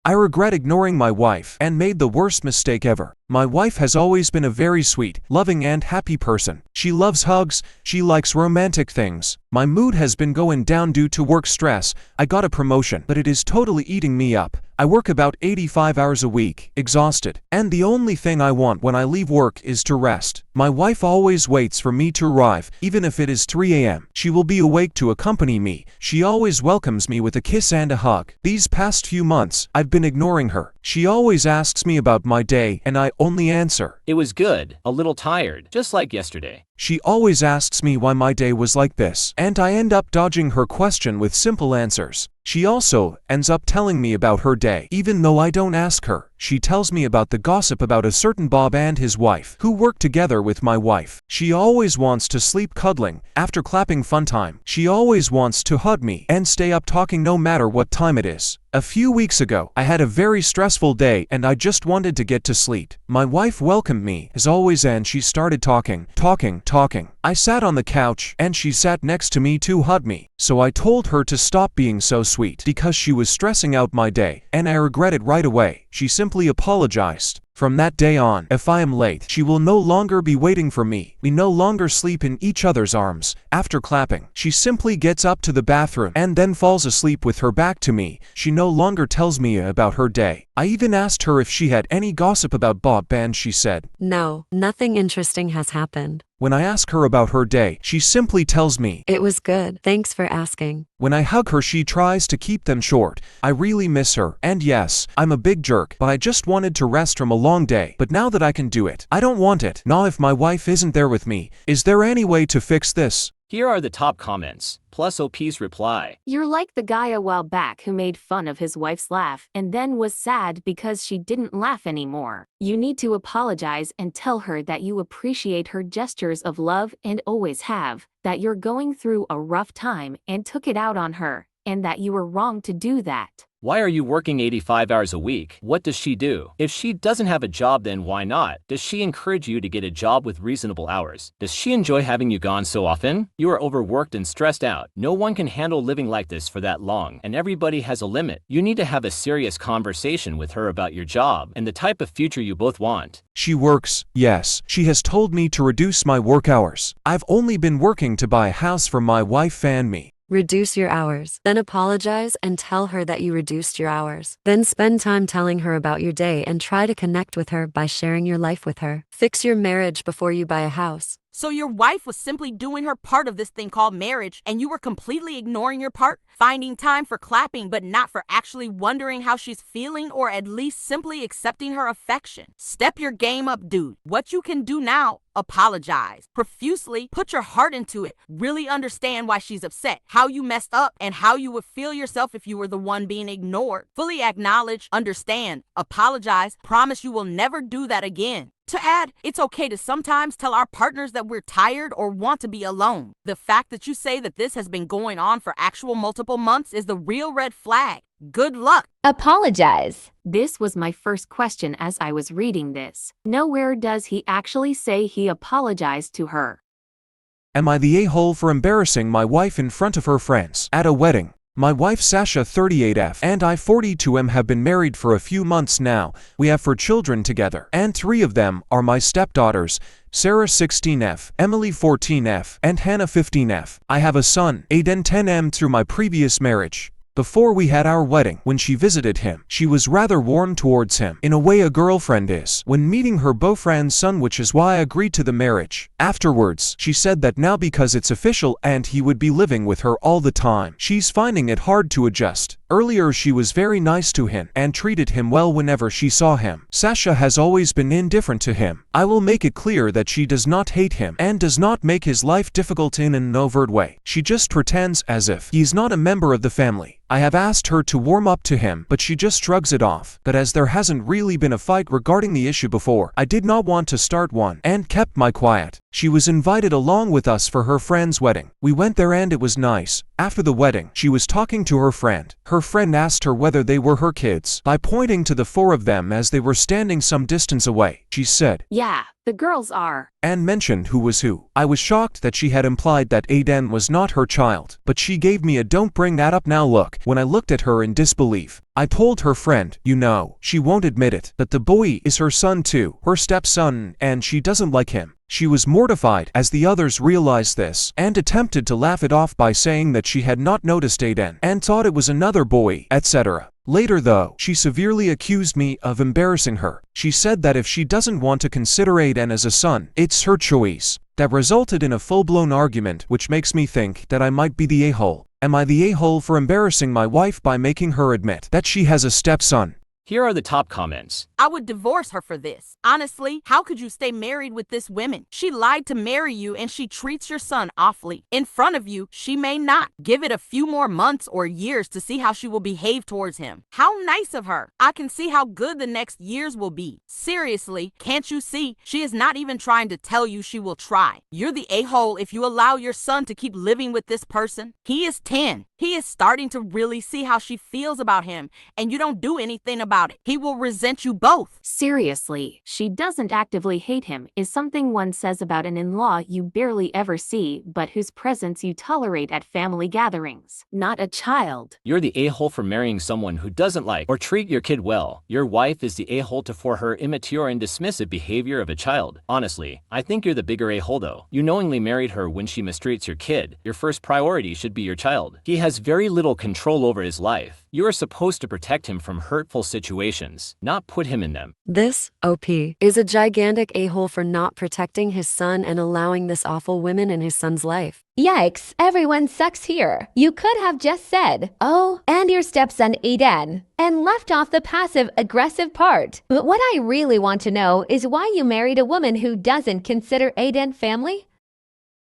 I regret ignoring my wife and made the worst mistake ever. My wife has always been a very sweet, loving and happy person. She loves hugs, she likes romantic things. My mood has been going down due to work stress. I got a promotion, but it is totally eating me up. I work about 85 hours a week, exhausted, and the only thing I want when I leave work is to rest. My wife always waits for me to arrive, even if it is 3 a.m. She will be awake to accompany me. She always welcomes me with a kiss and a hug. These past few months, I've been ignoring her. She always asks me about my day, and I only answer, "It was good, a little tired, just like yesterday." She always asks me why my day was like this, and I end up dodging her question with simple answers. She also ends up telling me about her day, even though I don't ask her. She tells me about the gossip about a certain Bob and his wife, who work together with my wife. She always wants to sleep cuddling, after clapping fun time. She always wants to hug me and stay up talking no matter what time it is. A few weeks ago, I had a very stressful day and I just wanted to get to sleep. My wife welcomed me, as always, and she started talking. I sat on the couch and she sat next to me to hug me. So I told her to stop being so sweet because she was stressing out my day, and I regret it right away. She simply apologized. From that day on, if I am late, she will no longer be waiting for me. We no longer sleep in each other's arms. After clapping, she simply gets up to the bathroom and then falls asleep with her back to me. She no longer tells me about her day. I even asked her if she had any gossip about Bob, and she said, "No, nothing interesting has happened." When I ask her about her day, she simply tells me, "It was good. Thanks for asking." When I hug her, she tries to keep them short. I really miss her, and yes, I'm a big jerk, but I just wanted to rest from a long day. But now that I can do it, I don't want it. Not if my wife isn't there with me. Is there any way to fix this? Here are the top comments, plus OP's reply. You're like the guy a while back who made fun of his wife's laugh and then was sad because she didn't laugh anymore. You need to apologize and tell her that you appreciate her gestures of love and always have, that you're going through a rough time and took it out on her, and that you were wrong to do that. Why are you working 85 hours a week? What does she do? If she doesn't have a job, then why not? Does she encourage you to get a job with reasonable hours? Does she enjoy having you gone so often? You are overworked and stressed out. No one can handle living like this for that long, and everybody has a limit. You need to have a serious conversation with her about your job and the type of future you both want. She works, yes. She has told me to reduce my work hours. I've only been working to buy a house for my wife and me. Reduce your hours. Then apologize and tell her that you reduced your hours. Then spend time telling her about your day and try to connect with her by sharing your life with her. Fix your marriage before you buy a house. So your wife was simply doing her part of this thing called marriage, and you were completely ignoring your part, finding time for clapping but not for actually wondering how she's feeling or at least simply accepting her affection. Step your game up, dude. What you can do now, apologize profusely, put your heart into it, really understand why she's upset, how you messed up, and how you would feel yourself if you were the one being ignored. Fully acknowledge, understand, apologize, promise you will never do that again. To add, it's okay to sometimes tell our partners that we're tired or want to be alone. The fact that you say that this has been going on for actual multiple months is the real red flag. Good luck. Apologize. This was my first question as I was reading this. Nowhere does he actually say he apologized to her. Am I the a-hole for embarrassing my wife in front of her friends at a wedding? My wife Sasha 38F and I 42M have been married for a few months now. We have 4 children together, and 3 of them are my stepdaughters, Sarah 16F, Emily 14F, and Hannah 15F. I have a son, Aiden 10M, through my previous marriage. Before we had our wedding, when she visited him, she was rather warm towards him, in a way a girlfriend is when meeting her boyfriend's son, which is why I agreed to the marriage. Afterwards, she said that now because it's official and he would be living with her all the time, she's finding it hard to adjust. Earlier she was very nice to him and treated him well whenever she saw him. Sasha has always been indifferent to him. I will make it clear that she does not hate him and does not make his life difficult in an overt way. She just pretends as if he's not a member of the family. I have asked her to warm up to him, but she just shrugs it off. But as there hasn't really been a fight regarding the issue before, I did not want to start one and kept my quiet. She was invited along with us for her friend's wedding. We went there and it was nice. After the wedding, she was talking to her friend. Her friend asked her whether they were her kids by pointing to the 4 of them as they were standing some distance away. She said, "Yeah, the girls are," and mentioned who was who. I was shocked that she had implied that Aiden was not her child, but she gave me a "don't bring that up now" look when I looked at her in disbelief. I told her friend, she won't admit it, that the boy is her son too, her stepson, and she doesn't like him. She was mortified as the others realized this and attempted to laugh it off by saying that she had not noticed Aiden and thought it was another boy, etc. Later though, she severely accused me of embarrassing her. She said that if she doesn't want to consider Aiden as a son, it's her choice. That resulted in a full-blown argument, which makes me think that I might be the a-hole. Am I the a-hole for embarrassing my wife by making her admit that she has a stepson? Here are the top comments. I would divorce her for this. Honestly, how could you stay married with this woman? She lied to marry you and she treats your son awfully. In front of you, she may not. Give it a few more months or years to see how she will behave towards him. How nice of her. I can see how good the next years will be. Seriously, can't you see? She is not even trying to tell you she will try. You're the a-hole if you allow your son to keep living with this person. He is 10. He is starting to really see how she feels about him, and you don't do anything about it. He will resent you both. Seriously, she doesn't actively hate him is something one says about an in-law you barely ever see but whose presence you tolerate at family gatherings. Not a child. You're the a-hole for marrying someone who doesn't like or treat your kid well. Your wife is the a-hole for her immature and dismissive behavior of a child. Honestly, I think you're the bigger a-hole though. You knowingly married her when she mistreats your kid. Your first priority should be your child. He has very little control over his life. You are supposed to protect him from hurtful situations, not put him in them. This, OP, is a gigantic a-hole for not protecting his son and allowing this awful woman in his son's life. Yikes, everyone sucks here. You could have just said, oh, and your stepson Aiden, and left off the passive-aggressive part. But what I really want to know is why you married a woman who doesn't consider Aiden family?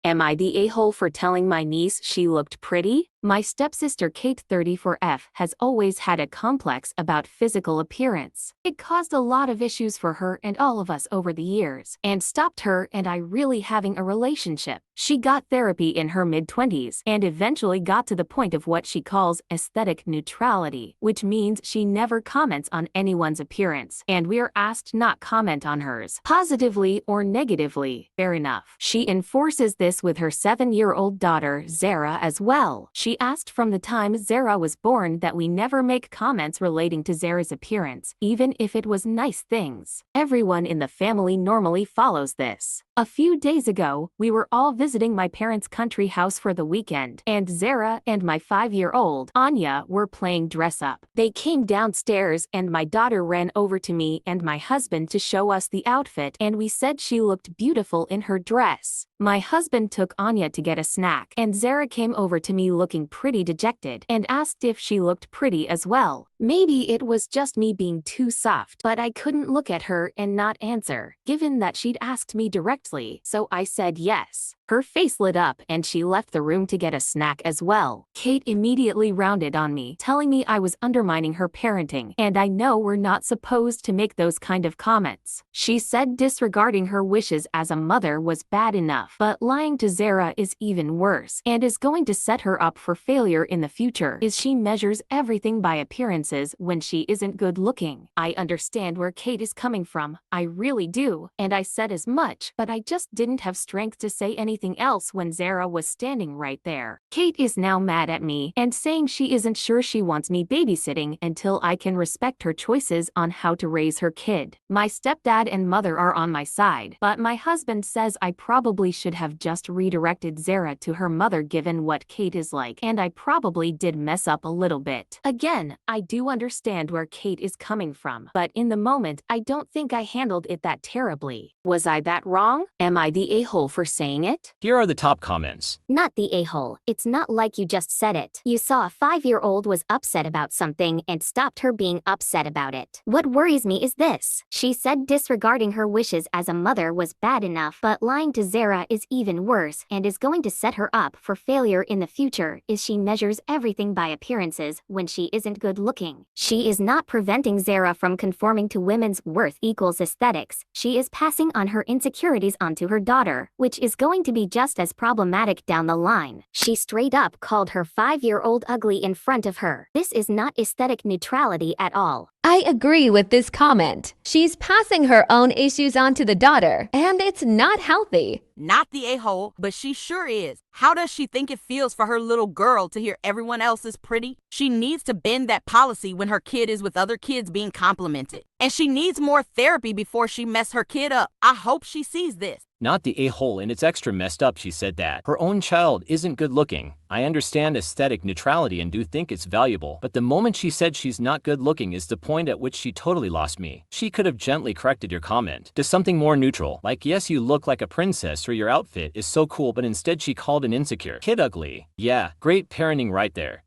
Am I the a-hole for telling my niece she looked pretty? My stepsister Kate 34F has always had a complex about physical appearance. It caused a lot of issues for her and all of us over the years, and stopped her and I really having a relationship. She got therapy in her mid-20s and eventually got to the point of what she calls aesthetic neutrality, which means she never comments on anyone's appearance, and we're asked not comment on hers, positively or negatively. Fair enough. She enforces this with her 7-year-old daughter, Zara, as well. She asked from the time Zara was born that we never make comments relating to Zara's appearance, even if it was nice things. Everyone in the family normally follows this. A few days ago, we were all visiting my parents' country house for the weekend, and Zara and my 5-year-old, Anya, were playing dress-up. They came downstairs and my daughter ran over to me and my husband to show us the outfit, and we said she looked beautiful in her dress. My husband took Anya to get a snack, and Zara came over to me looking pretty dejected and asked if she looked pretty as well. Maybe it was just me being too soft, but I couldn't look at her and not answer, given that she'd asked me directly, so I said yes. Her face lit up and she left the room to get a snack as well. Kate immediately rounded on me, telling me I was undermining her parenting, and I know we're not supposed to make those kind of comments. She said disregarding her wishes as a mother was bad enough, but lying to Zara is even worse, and is going to set her up for failure in the future, as she measures everything by appearances when she isn't good looking. I understand where Kate is coming from, I really do, and I said as much, but I just didn't have strength to say anything else when Zara was standing right there. Kate is now mad at me and saying she isn't sure she wants me babysitting until I can respect her choices on how to raise her kid. My stepdad and mother are on my side, but my husband says I probably should have just redirected Zara to her mother given what Kate is like, and I probably did mess up a little bit. Again, I do understand where Kate is coming from, but in the moment I don't think I handled it that terribly. Was I that wrong? Am I the a-hole for saying it? Here are the top comments. Not the a-hole. It's not like you just said it. You saw a 5-year-old was upset about something and stopped her being upset about it. What worries me is this. She said disregarding her wishes as a mother was bad enough, but lying to Zara is even worse and is going to set her up for failure in the future, as she measures everything by appearances when she isn't good looking. She is not preventing Zara from conforming to women's worth equals aesthetics. She is passing on her insecurities onto her daughter, which is going to be just as problematic down the line. She straight up called her 5-year-old ugly in front of her. This is not aesthetic neutrality at all. I agree with this comment. She's passing her own issues on to the daughter, and it's not healthy. Not the a-hole, but she sure is. How does she think it feels for her little girl to hear everyone else is pretty? She needs to bend that policy when her kid is with other kids being complimented. And she needs more therapy before she mess her kid up. I hope she sees this. Not the a-hole, and it's extra messed up she said that. Her own child isn't good looking. I understand aesthetic neutrality and do think it's valuable, but the moment she said she's not good looking is the point at which she totally lost me. She could have gently corrected your comment to something more neutral, like yes you look like a princess or your outfit is so cool, but instead she called an insecure kid ugly. Yeah, great parenting right there.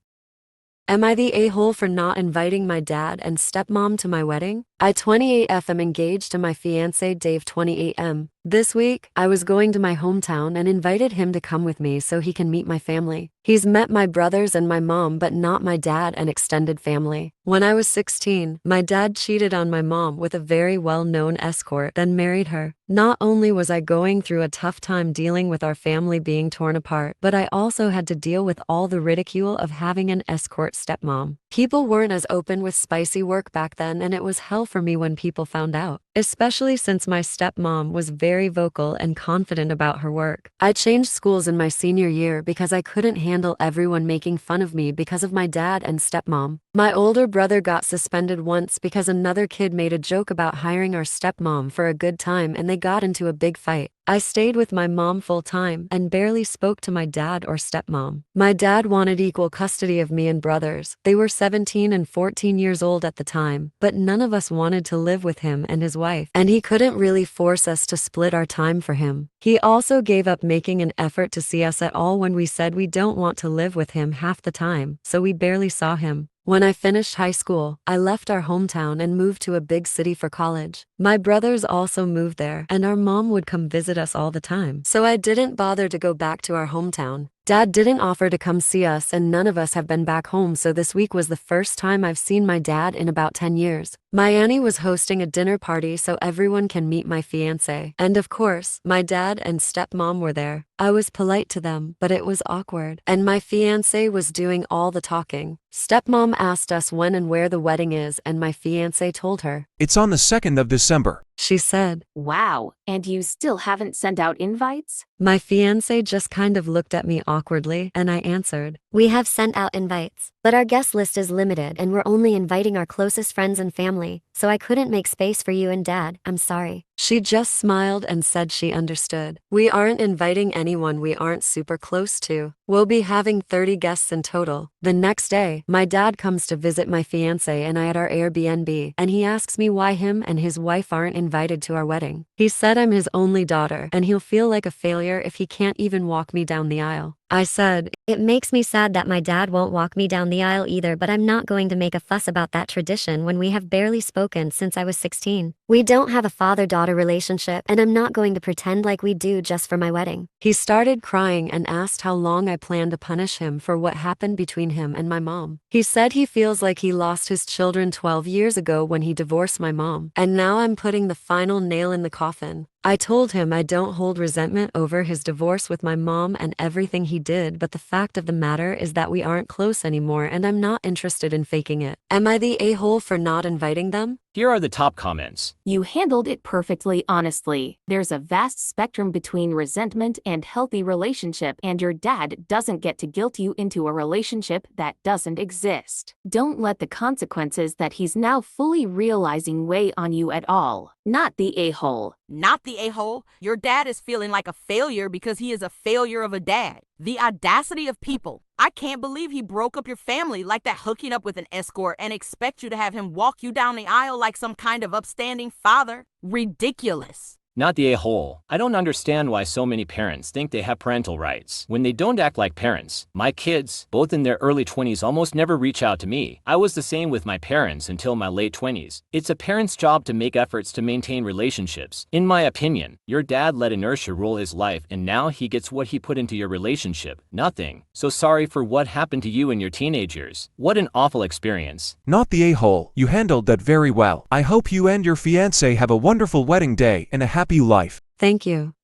Am I the a-hole for not inviting my dad and stepmom to my wedding? I 28F am engaged to my fiancé Dave 28M. This week, I was going to my hometown and invited him to come with me so he can meet my family. He's met my brothers and my mom but not my dad and extended family. When I was 16, my dad cheated on my mom with a very well-known escort, then married her. Not only was I going through a tough time dealing with our family being torn apart, but I also had to deal with all the ridicule of having an escort stepmom. People weren't as open with spicy work back then, and it was hell for me when people found out, especially since my stepmom was very vocal and confident about her work. I changed schools in my senior year because I couldn't handle everyone making fun of me because of my dad and stepmom. My older brother got suspended once because another kid made a joke about hiring our stepmom for a good time and they got into a big fight. I stayed with my mom full time and barely spoke to my dad or stepmom. My dad wanted equal custody of me and brothers. They were 17 and 14 years old at the time, but none of us wanted to live with him and his wife, and he couldn't really force us to split our time for him. He also gave up making an effort to see us at all when we said we don't want to live with him half the time, so we barely saw him. When I finished high school, I left our hometown and moved to a big city for college. My brothers also moved there, and our mom would come visit us all the time, so I didn't bother to go back to our hometown. Dad didn't offer to come see us, and none of us have been back home, so this week was the first time I've seen my dad in about 10 years. My auntie was hosting a dinner party so everyone can meet my fiancé, and of course, my dad and stepmom were there. I was polite to them, but it was awkward, and my fiancé was doing all the talking. Stepmom asked us when and where the wedding is, and my fiancé told her. It's on the 2nd of December. She said. Wow, and you still haven't sent out invites? My fiancé just kind of looked at me awkwardly, and I answered. We have sent out invites, but our guest list is limited and we're only inviting our closest friends and family, so I couldn't make space for you and Dad. I'm sorry. She just smiled and said she understood. We aren't inviting anyone we aren't super close to. We'll be having 30 guests in total. The next day, my dad comes to visit my fiancé and I at our Airbnb, and he asks me why him and his wife aren't invited to our wedding. He said I'm his only daughter, and he'll feel like a failure if he can't even walk me down the aisle. I said, It makes me sad that my dad won't walk me down the aisle either, but I'm not going to make a fuss about that tradition when we have barely spoken since I was 16. We don't have a father-daughter relationship, and I'm not going to pretend like we do just for my wedding. He started crying and asked how long I plan to punish him for what happened between him and my mom. He said he feels like he lost his children 12 years ago when he divorced my mom, and now I'm putting the final nail in the coffin. I told him I don't hold resentment over his divorce with my mom and everything he did, but the fact of the matter is that we aren't close anymore and I'm not interested in faking it. Am I the a-hole for not inviting them? Here are the top comments. You handled it perfectly honestly. There's a vast spectrum between resentment and healthy relationship, and your dad doesn't get to guilt you into a relationship that doesn't exist. Don't let the consequences that he's now fully realizing weigh on you at all. Not the a-hole. Not the a-hole. Your dad is feeling like a failure because he is a failure of a dad. The audacity of people. I can't believe he broke up your family like that, hooking up with an escort, and expect you to have him walk you down the aisle like some kind of upstanding father. Ridiculous. Not the a-hole. I don't understand why so many parents think they have parental rights when they don't act like parents. My kids, both in their early 20s, almost never reach out to me. I was the same with my parents until my late 20s. It's a parent's job to make efforts to maintain relationships. In my opinion, your dad let inertia rule his life, and now he gets what he put into your relationship. Nothing. So sorry for what happened to you in your teenage years. What an awful experience. Not the a-hole. You handled that very well. I hope you and your fiancé have a wonderful wedding day and a happy life. Thank you.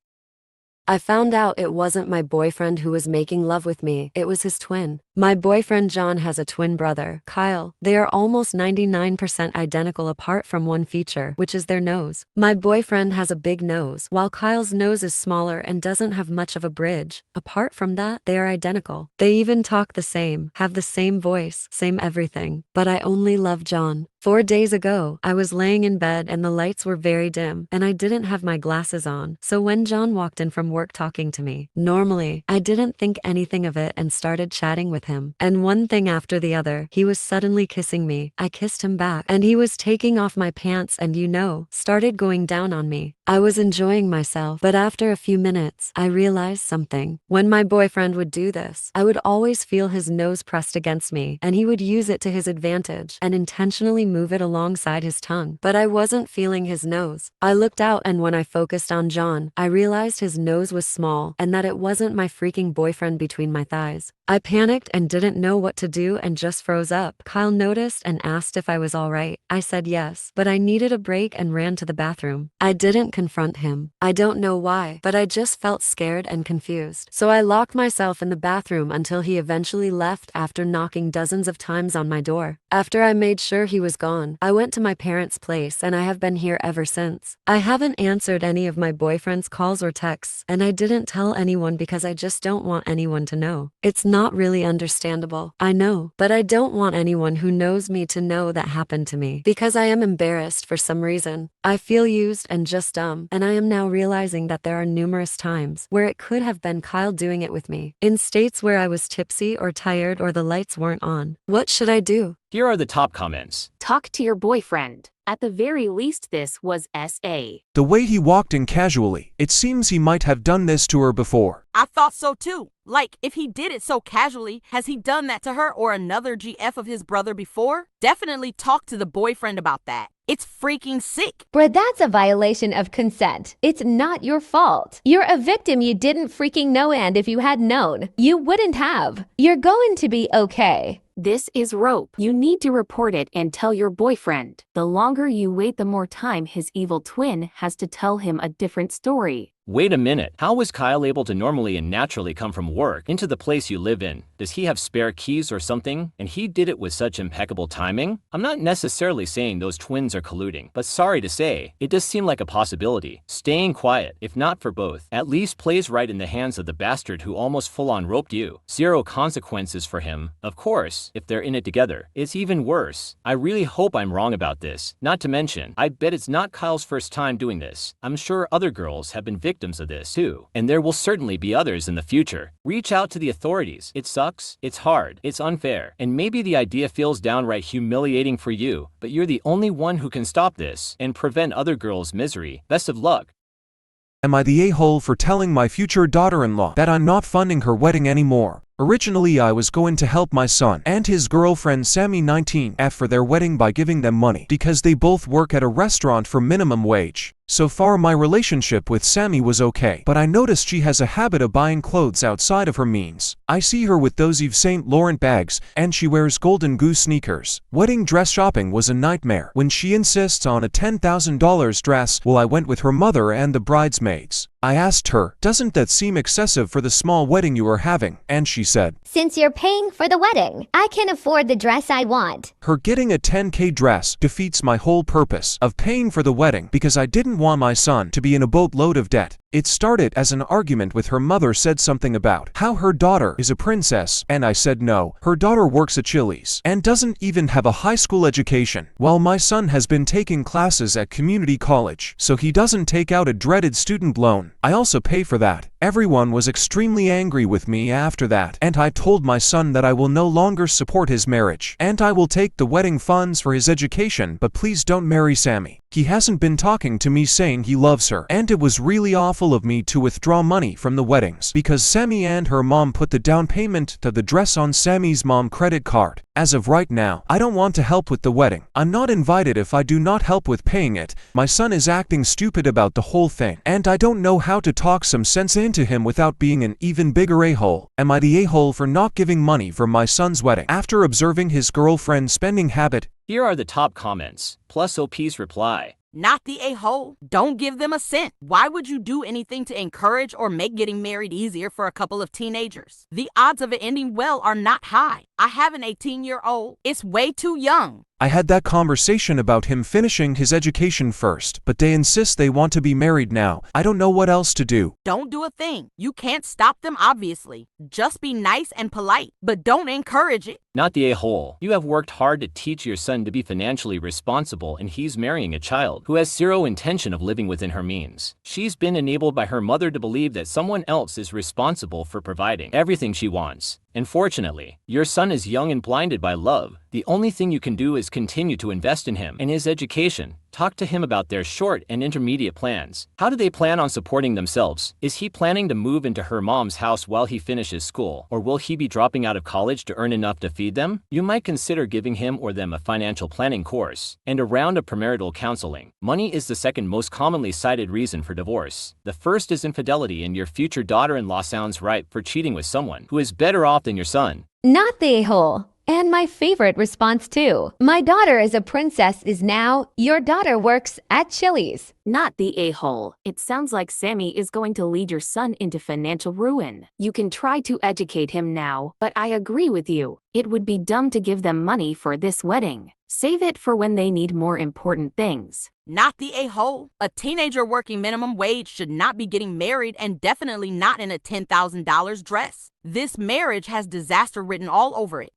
I found out it wasn't my boyfriend who was making love with me, it was his twin. My boyfriend John has a twin brother, Kyle. They are almost 99% identical apart from one feature, which is their nose. My boyfriend has a big nose, while Kyle's nose is smaller and doesn't have much of a bridge. Apart from that, they are identical. They even talk the same, have the same voice, same everything. But I only love John. 4 days ago, I was laying in bed and the lights were very dim, and I didn't have my glasses on. So when John walked in from work talking to me, normally, I didn't think anything of it and started chatting with him. And one thing after the other, he was suddenly kissing me. I kissed him back, and he was taking off my pants and started going down on me. I was enjoying myself, but after a few minutes, I realized something. When my boyfriend would do this, I would always feel his nose pressed against me, and he would use it to his advantage and intentionally move it alongside his tongue. But I wasn't feeling his nose. I looked out, and when I focused on John, I realized his nose was small and that it wasn't my freaking boyfriend between my thighs. I panicked and didn't know what to do and just froze up. Kyle noticed and asked if I was alright. I said yes, but I needed a break and ran to the bathroom. I didn't confront him. I don't know why, but I just felt scared and confused. So I locked myself in the bathroom until he eventually left after knocking dozens of times on my door. After I made sure he was gone, I went to my parents' place and I have been here ever since. I haven't answered any of my boyfriend's calls or texts, and I didn't tell anyone because I just don't want anyone to know. It's not really understandable, I know, but I don't want anyone who knows me to know that happened to me because I am embarrassed for some reason. I feel used and just dumb, and I am now realizing that there are numerous times where it could have been Kyle doing it with me, in states where I was tipsy or tired or the lights weren't on. What should I do? Here are the top comments. Talk to your boyfriend. At the very least, this was SA. The way he walked in casually, it seems he might have done this to her before. I thought so too. Like, if he did it so casually, has he done that to her or another GF of his brother before? Definitely talk to the boyfriend about that. It's freaking sick. Bruh, that's a violation of consent. It's not your fault. You're a victim you didn't freaking know, and if you had known, you wouldn't have. You're going to be okay. This is rope. You need to report it and tell your boyfriend. The longer you wait, the more time his evil twin has to tell him a different story. Wait a minute, how was Kyle able to normally and naturally come from work into the place you live in? Does he have spare keys or something? And he did it with such impeccable timing? I'm not necessarily saying those twins are colluding, but sorry to say, it does seem like a possibility. Staying quiet, if not for both, at least plays right in the hands of the bastard who almost full-on roped you. Zero consequences for him. Of course, if they're in it together, it's even worse. I really hope I'm wrong about this. Not to mention, I bet it's not Kyle's first time doing this. I'm sure other girls have been victims of this too, and there will certainly be others in the future. Reach out to the authorities. It sucks, it's hard, it's unfair, and maybe the idea feels downright humiliating for you, but you're the only one who can stop this and prevent other girls' misery. Best of luck. Am I the a-hole for telling my future daughter-in-law that I'm not funding her wedding anymore? Originally, I was going to help my son and his girlfriend Sammy 19F for their wedding by giving them money because they both work at a restaurant for minimum wage. So far, my relationship with Sammy was okay, but I noticed she has a habit of buying clothes outside of her means. I see her with those Yves Saint Laurent bags, and she wears Golden Goose sneakers. Wedding dress shopping was a nightmare when she insists on a $10,000 dress while I went with her mother and the bridesmaids. I asked her, "Doesn't that seem excessive for the small wedding you are having?" And she said, "Since you're paying for the wedding, I can afford the dress I want." Her getting a $10K dress defeats my whole purpose of paying for the wedding because I didn't want my son to be in a boatload of debt. It started as an argument with her mother said something about how her daughter is a princess, and I said no, her daughter works at Chili's and doesn't even have a high school education, while my son has been taking classes at community college, so he doesn't take out a dreaded student loan. I also pay for that. Everyone was extremely angry with me after that, and I told my son that I will no longer support his marriage, and I will take the wedding funds for his education, but please don't marry Sammy. He hasn't been talking to me saying he loves her, and it was really awful of me to withdraw money from the weddings because Sammy and her mom put the down payment to the dress on Sammy's mom credit card. As of right now, I don't want to help with the wedding. I'm not invited if I do not help with paying it. My son is acting stupid about the whole thing, and I don't know how to talk some sense into him without being an even bigger a-hole. Am I the a-hole for not giving money for my son's wedding after observing his girlfriend's spending habit? Here are the top comments, plus OP's reply. Not the a-hole. Don't give them a cent. Why would you do anything to encourage or make getting married easier for a couple of teenagers? The odds of it ending well are not high. I have an 18-year-old. It's way too young. I had that conversation about him finishing his education first, but they insist they want to be married now. I don't know what else to do. Don't do a thing. You can't stop them, obviously. Just be nice and polite, but don't encourage it. Not the a-hole. You have worked hard to teach your son to be financially responsible, and he's marrying a child who has zero intention of living within her means. She's been enabled by her mother to believe that someone else is responsible for providing everything she wants. Unfortunately, your son is young and blinded by love. The only thing you can do is continue to invest in him and his education. Talk to him about their short and intermediate plans. How do they plan on supporting themselves? Is he planning to move into her mom's house while he finishes school? Or will he be dropping out of college to earn enough to feed them? You might consider giving him or them a financial planning course and a round of premarital counseling. Money is the second most commonly cited reason for divorce. The first is infidelity, and your future daughter-in-law sounds ripe for cheating with someone who is better off than your son. Not the a-hole. And my favorite response too. My daughter is a princess is now, your daughter works at Chili's. Not the a-hole. It sounds like Sammy is going to lead your son into financial ruin. You can try to educate him now, but I agree with you. It would be dumb to give them money for this wedding. Save it for when they need more important things. Not the a-hole. A teenager working minimum wage should not be getting married, and definitely not in a $10,000 dress. This marriage has disaster written all over it.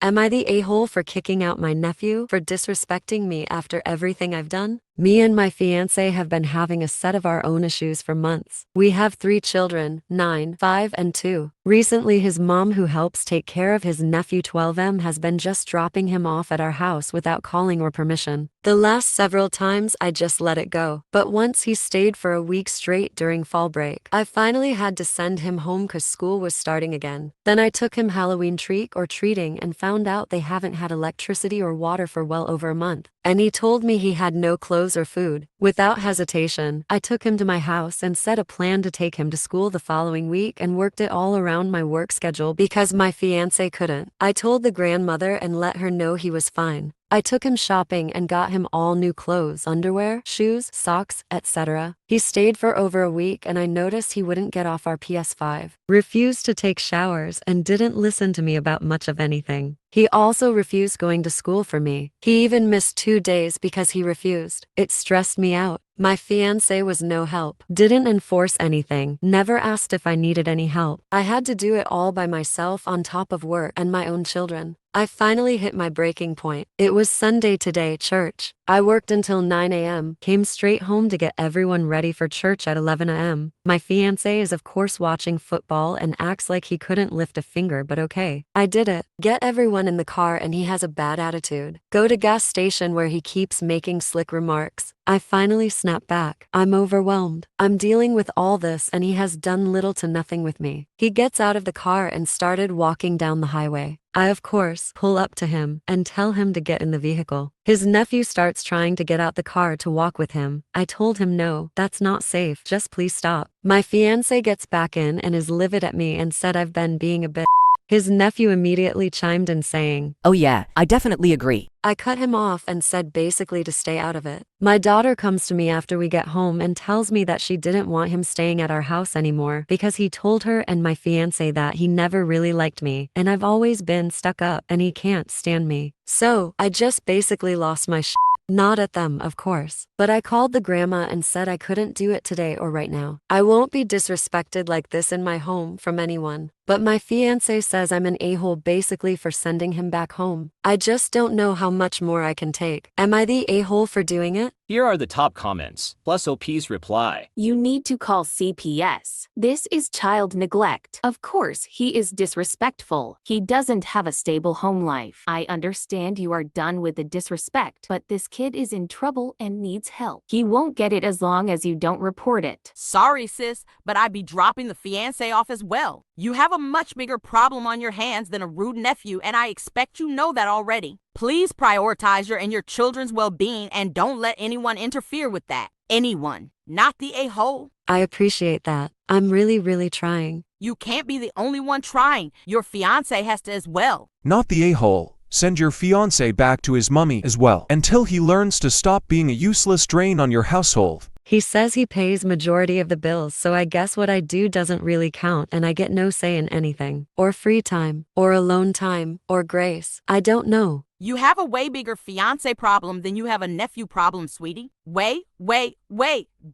Am I the a-hole for kicking out my nephew for disrespecting me after everything I've done? Me and my fiancé have been having a set of our own issues for months. We have 3 children, 9, 5, and 2. Recently, his mom, who helps take care of his nephew 12M, has been just dropping him off at our house without calling or permission. The last several times I just let it go, but once he stayed for a week straight during fall break. I finally had to send him home cause school was starting again. Then I took him Halloween trick or treating and found out they haven't had electricity or water for well over a month. And he told me he had no clothes or food. Without hesitation, I took him to my house and set a plan to take him to school the following week and worked it all around my work schedule because my fiancé couldn't. I told the grandmother and let her know he was fine. I took him shopping and got him all new clothes, underwear, shoes, socks, etc. He stayed for over a week and I noticed he wouldn't get off our PS5, refused to take showers, and didn't listen to me about much of anything. He also refused going to school for me. He even missed 2 days because he refused. It stressed me out. My fiancé was no help, didn't enforce anything, never asked if I needed any help. I had to do it all by myself on top of work and my own children. I finally hit my breaking point. It was Sunday today, church. I worked until 9 a.m., came straight home to get everyone ready for church at 11 a.m. My fiancé is of course watching football and acts like he couldn't lift a finger, but okay. I did it. Get everyone in the car and he has a bad attitude. Go to gas station where he keeps making slick remarks. I finally snap back. I'm overwhelmed. I'm dealing with all this and he has done little to nothing with me. He gets out of the car and started walking down the highway. I, of course, pull up to him and tell him to get in the vehicle. His nephew starts trying to get out the car to walk with him. I told him no, that's not safe, just please stop. My fiancé gets back in and is livid at me and said I've been being a bitch. His nephew immediately chimed in saying, "Oh yeah, I definitely agree." I cut him off and said basically to stay out of it. My daughter comes to me after we get home and tells me that she didn't want him staying at our house anymore because he told her and my fiancé that he never really liked me and I've always been stuck up and he can't stand me. So, I just basically lost my shit. Not at them, of course. But I called the grandma and said I couldn't do it today or right now. I won't be disrespected like this in my home from anyone. But my fiancé says I'm an a-hole basically for sending him back home. I just don't know how much more I can take. Am I the a-hole for doing it? Here are the top comments, plus OP's reply. You need to call CPS. This is child neglect. Of course, he is disrespectful. He doesn't have a stable home life. I understand you are done with the disrespect, but this kid is in trouble and needs help. He won't get it as long as you don't report it. Sorry, sis, but I'd be dropping the fiancé off as well. You have a much bigger problem on your hands than a rude nephew, and I expect you know that already. Please prioritize your and your children's well-being and don't let anyone interfere with that. Anyone, not the a-hole. I appreciate that. I'm really trying. You can't be the only one trying. Your fiancé has to as well. Not the a-hole. Send your fiancé back to his mummy as well, until he learns to stop being a useless drain on your household. He says he pays majority of the bills, so I guess what I do doesn't really count and I get no say in anything. Or free time, or alone time, or grace. I don't know. You have a way bigger fiance problem than you have a nephew problem, sweetie. Way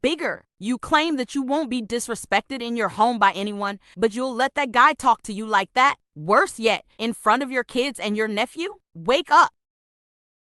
bigger. You claim that you won't be disrespected in your home by anyone, but you'll let that guy talk to you like that? Worse yet, in front of your kids and your nephew? Wake up.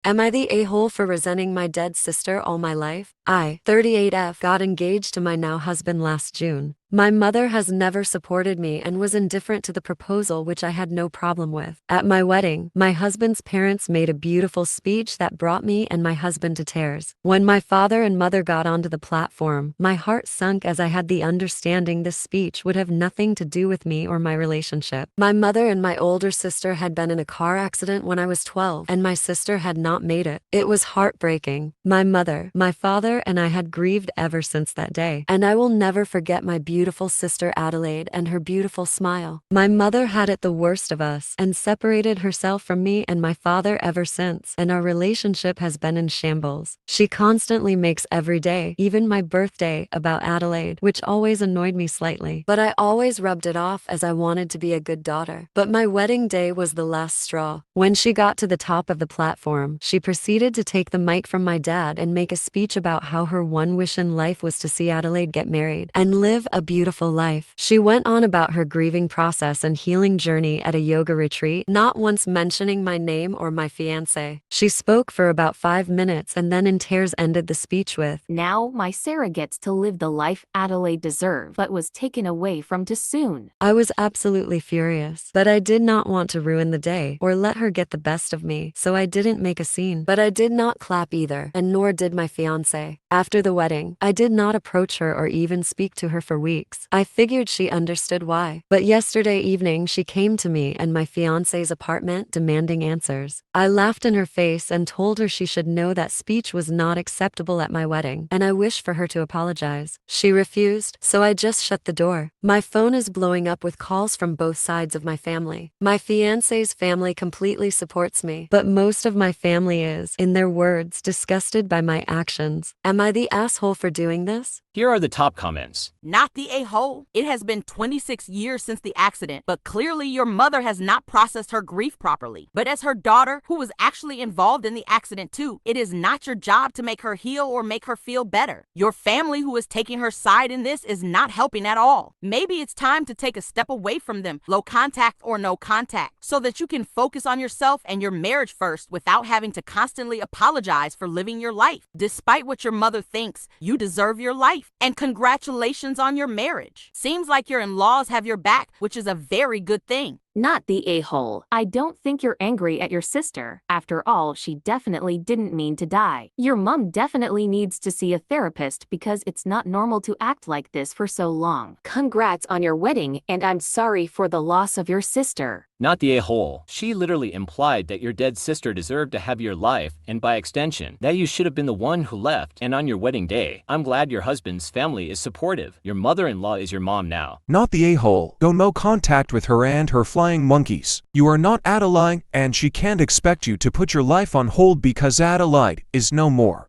Am I the a-hole for resenting my dead sister all my life? I, 38F, got engaged to my now husband last June. My mother has never supported me and was indifferent to the proposal, which I had no problem with. At my wedding, my husband's parents made a beautiful speech that brought me and my husband to tears. When my father and mother got onto the platform, my heart sunk as I had the understanding this speech would have nothing to do with me or my relationship. My mother and my older sister had been in a car accident when I was 12, and my sister had not made it. It was heartbreaking. My mother, my father, and I had grieved ever since that day, and I will never forget my beautiful sister Adelaide and her beautiful smile. My mother had it the worst of us and separated herself from me and my father ever since, and our relationship has been in shambles. She constantly makes every day, even my birthday, about Adelaide, which always annoyed me slightly, but I always rubbed it off as I wanted to be a good daughter. But my wedding day was the last straw. When she got to the top of the platform, she proceeded to take the mic from my dad and make a speech about how her one wish in life was to see Adelaide get married and live a beautiful life. She went on about her grieving process and healing journey at a yoga retreat, not once mentioning my name or my fiancé. She spoke for about 5 minutes and then in tears ended the speech with, Now my Sarah gets to live the life Adelaide deserved but was taken away from too soon. I was absolutely furious, but I did not want to ruin the day or let her get the best of me, so I didn't make a scene. But I did not clap either, and nor did my fiancé. After the wedding, I did not approach her or even speak to her for weeks. I figured she understood why. But yesterday evening she came to me and my fiancé's apartment demanding answers. I laughed in her face and told her she should know that speech was not acceptable at my wedding, and I wish for her to apologize. She refused, so I just shut the door. My phone is blowing up with calls from both sides of my family. My fiancé's family completely supports me, but most of my family is, in their words, disgusted by my actions. Am I the asshole for doing this? Here are the top comments. Not the a-hole. It has been 26 years since the accident, but clearly your mother has not processed her grief properly. But as her daughter, who was actually involved in the accident too, it is not your job to make her heal or make her feel better. Your family who is taking her side in this is not helping at all. Maybe it's time to take a step away from them, low contact or no contact, so that you can focus on yourself and your marriage first without having to constantly apologize for living your life. Despite what your mother thinks, you deserve your life. And congratulations on your marriage. Seems like your in-laws have your back, which is a very good thing. Not the a-hole. I don't think you're angry at your sister. After all, she definitely didn't mean to die. Your mom definitely needs to see a therapist because it's not normal to act like this for so long. Congrats on your wedding, and I'm sorry for the loss of your sister. Not the a-hole. She literally implied that your dead sister deserved to have your life, and by extension, that you should have been the one who left. And on your wedding day, I'm glad your husband's family is supportive. Your mother-in-law is your mom now. Not the a-hole. Go no contact with her and her flying monkeys. You are not Adelaide, and she can't expect you to put your life on hold because Adelaide is no more.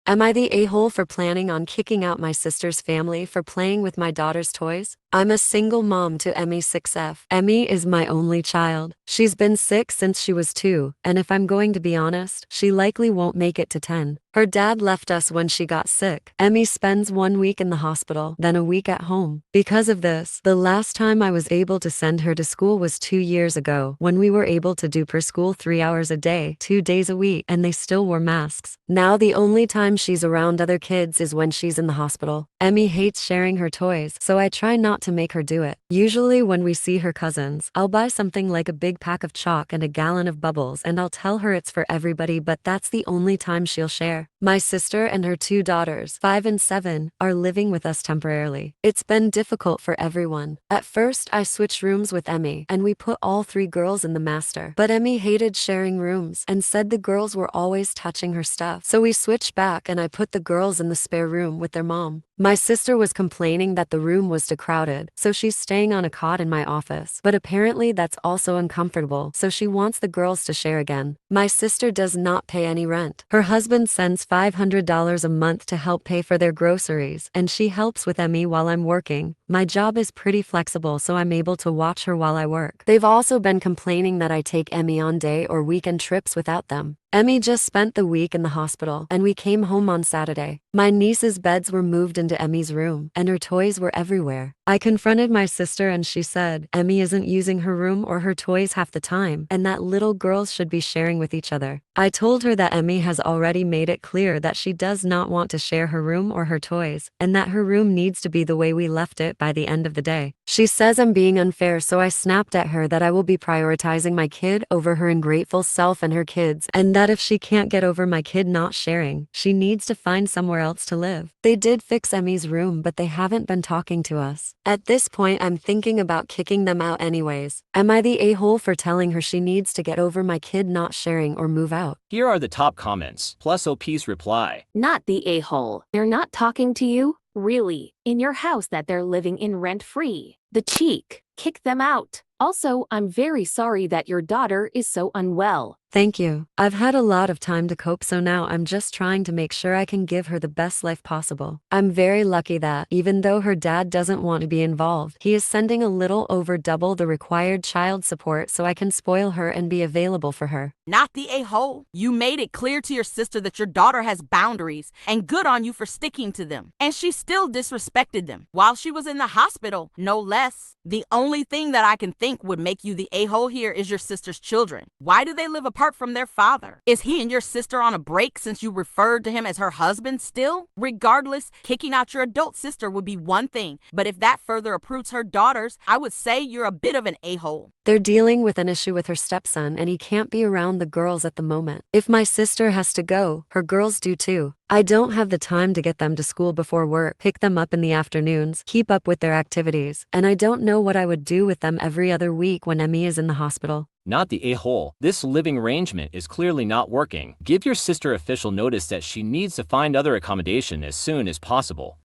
Am I the a-hole for planning on kicking out my sister's family for playing with my daughter's toys? I'm a single mom to Emmy 6F. Emmy is my only child. She's been sick since she was 2, and if I'm going to be honest, she likely won't make it to 10. Her dad left us when she got sick. Emmy spends 1 week in the hospital, then a week at home. Because of this, the last time I was able to send her to school was 2 years ago, when we were able to do per school 3 hours a day, 2 days a week, and they still wore masks. Now the only time she's around other kids is when she's in the hospital. Emmy hates sharing her toys, so I try not to make her do it. Usually when we see her cousins, I'll buy something like a big pack of chalk and a gallon of bubbles and I'll tell her it's for everybody, but that's the only time she'll share. My sister and her 2 daughters, 5 and 7, are living with us temporarily. It's been difficult for everyone. At first, I switched rooms with Emmy, and we put all 3 girls in the master. But Emmy hated sharing rooms and said the girls were always touching her stuff. So we switched back and I put the girls in the spare room with their mom. My sister was complaining that the room was too crowded, so she's staying on a cot in my office. But apparently that's also uncomfortable, so she wants the girls to share again. My sister does not pay any rent. Her husband sends $500 a month to help pay for their groceries, and she helps with Emmy while I'm working. My job is pretty flexible, so I'm able to watch her while I work. They've also been complaining that I take Emmy on day or weekend trips without them. Emmy just spent the week in the hospital, and we came home on Saturday. My niece's beds were moved into Emmy's room, and her toys were everywhere. I confronted my sister and she said Emmy isn't using her room or her toys half the time, and that little girls should be sharing with each other. I told her that Emmy has already made it clear that she does not want to share her room or her toys, and that her room needs to be the way we left it by the end of the day. She says I'm being unfair, so I snapped at her that I will be prioritizing my kid over her ungrateful self and her kids, and that if she can't get over my kid not sharing, she needs to find somewhere else to live. They did fix Emmy's room, but they haven't been talking to us. At this point, I'm thinking about kicking them out anyways. Am I the a-hole for telling her she needs to get over my kid not sharing or move out? Here are the top comments, plus OP's reply. Not the a-hole. They're not talking to you? Really? In your house that they're living in rent-free? The cheek. Kick them out. Also, I'm very sorry that your daughter is so unwell. Thank you. I've had a lot of time to cope, so now I'm just trying to make sure I can give her the best life possible. I'm very lucky that, even though her dad doesn't want to be involved, he is sending a little over double the required child support so I can spoil her and be available for her. Not the a-hole. You made it clear to your sister that your daughter has boundaries, and good on you for sticking to them. And she still disrespected them while she was in the hospital, no less. The only thing that I can think would make you the a-hole here is your sister's children. Why do they live apart from their father? Is he and your sister on a break since you referred to him as her husband still? Regardless, kicking out your adult sister would be one thing, but if that further uproots her daughters, I would say you're a bit of an a-hole. They're dealing with an issue with her stepson, and he can't be around the girls at the moment. If my sister has to go, her girls do too. I don't have the time to get them to school before work, pick them up in the afternoons, keep up with their activities, and I don't know what I would do with them every other week when Emmy is in the hospital. Not the a-hole. This living arrangement is clearly not working. Give your sister official notice that she needs to find other accommodation as soon as possible.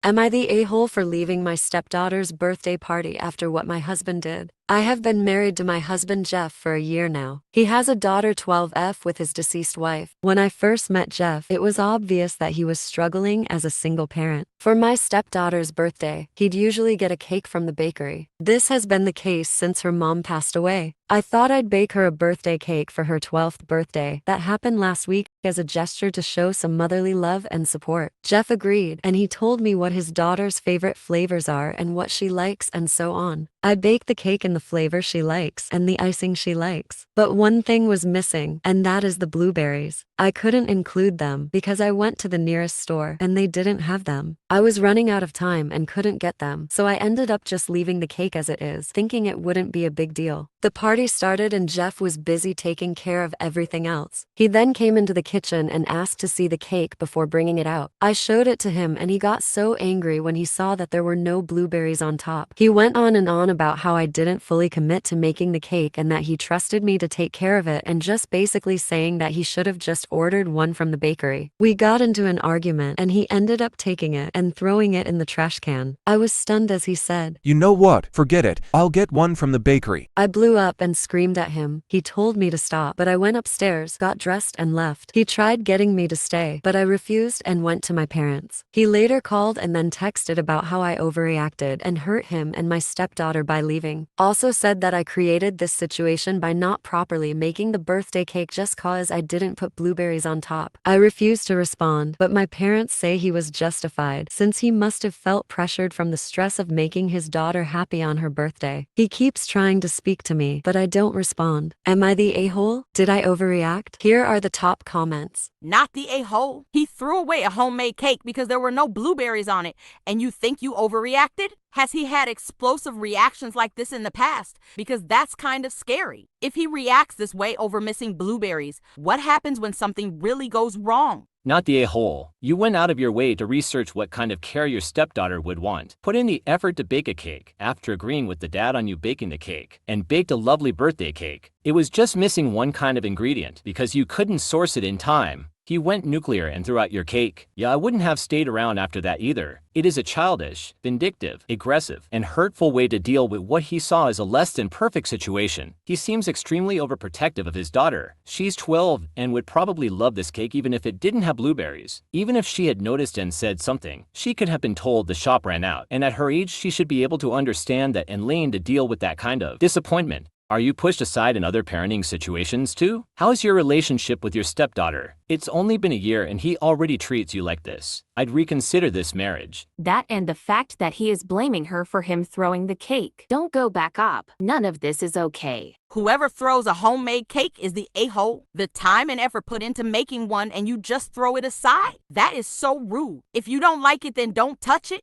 Am I the a-hole for leaving my stepdaughter's birthday party after what my husband did? I have been married to my husband Jeff for a year now. He has a daughter 12F with his deceased wife. When I first met Jeff, it was obvious that he was struggling as a single parent. For my stepdaughter's birthday, he'd usually get a cake from the bakery. This has been the case since her mom passed away. I thought I'd bake her a birthday cake for her 12th birthday. That happened last week as a gesture to show some motherly love and support. Jeff agreed, and he told me what his daughter's favorite flavors are and what she likes and so on. I baked the cake in the flavor she likes and the icing she likes. But one thing was missing, and that is the blueberries. I couldn't include them because I went to the nearest store and they didn't have them. I was running out of time and couldn't get them, so I ended up just leaving the cake as it is, thinking it wouldn't be a big deal. The party started and Jeff was busy taking care of everything else. He then came into the kitchen and asked to see the cake before bringing it out. I showed it to him and he got so angry when he saw that there were no blueberries on top. He went on and on about how I didn't fully commit to making the cake and that he trusted me to take care of it, and just basically saying that he should have just ordered one from the bakery. We got into an argument and he ended up taking it and throwing it in the trash can. I was stunned as he said, "You know what? Forget it. I'll get one from the bakery." I blew up and screamed at him. He told me to stop, but I went upstairs, got dressed and left. He tried getting me to stay, but I refused and went to my parents. He later called and then texted about how I overreacted and hurt him and my stepdaughter by leaving. Also said that I created this situation by not properly making the birthday cake just cause I didn't put blueberries on top. I refused to respond, but my parents say he was justified since he must have felt pressured from the stress of making his daughter happy on her birthday. He keeps trying to speak to me, but I don't respond. Am I the a-hole? Did I overreact? Here are the top comments. Not the a-hole. He threw away a homemade cake because there were no blueberries on it, and you think you overreacted? Has he had explosive reactions like this in the past? Because that's kind of scary. If he reacts this way over missing blueberries, what happens when something really goes wrong? Not the a-hole. You went out of your way to research what kind of care your stepdaughter would want. Put in the effort to bake a cake, after agreeing with the dad on you baking the cake, and baked a lovely birthday cake. It was just missing one kind of ingredient, because you couldn't source it in time. He went nuclear and threw out your cake. Yeah, I wouldn't have stayed around after that either. It is a childish, vindictive, aggressive, and hurtful way to deal with what he saw as a less than perfect situation. He seems extremely overprotective of his daughter. She's 12 and would probably love this cake even if it didn't have blueberries. Even if she had noticed and said something, she could have been told the shop ran out. And at her age, she should be able to understand that and learn to deal with that kind of disappointment. Are you pushed aside in other parenting situations too? How is your relationship with your stepdaughter? It's only been a year and he already treats you like this. I'd reconsider this marriage. That and the fact that he is blaming her for him throwing the cake. Don't go back up. None of this is okay. Whoever throws a homemade cake is the a-hole. The time and effort put into making one and you just throw it aside. That is so rude. If you don't like it, then don't touch it.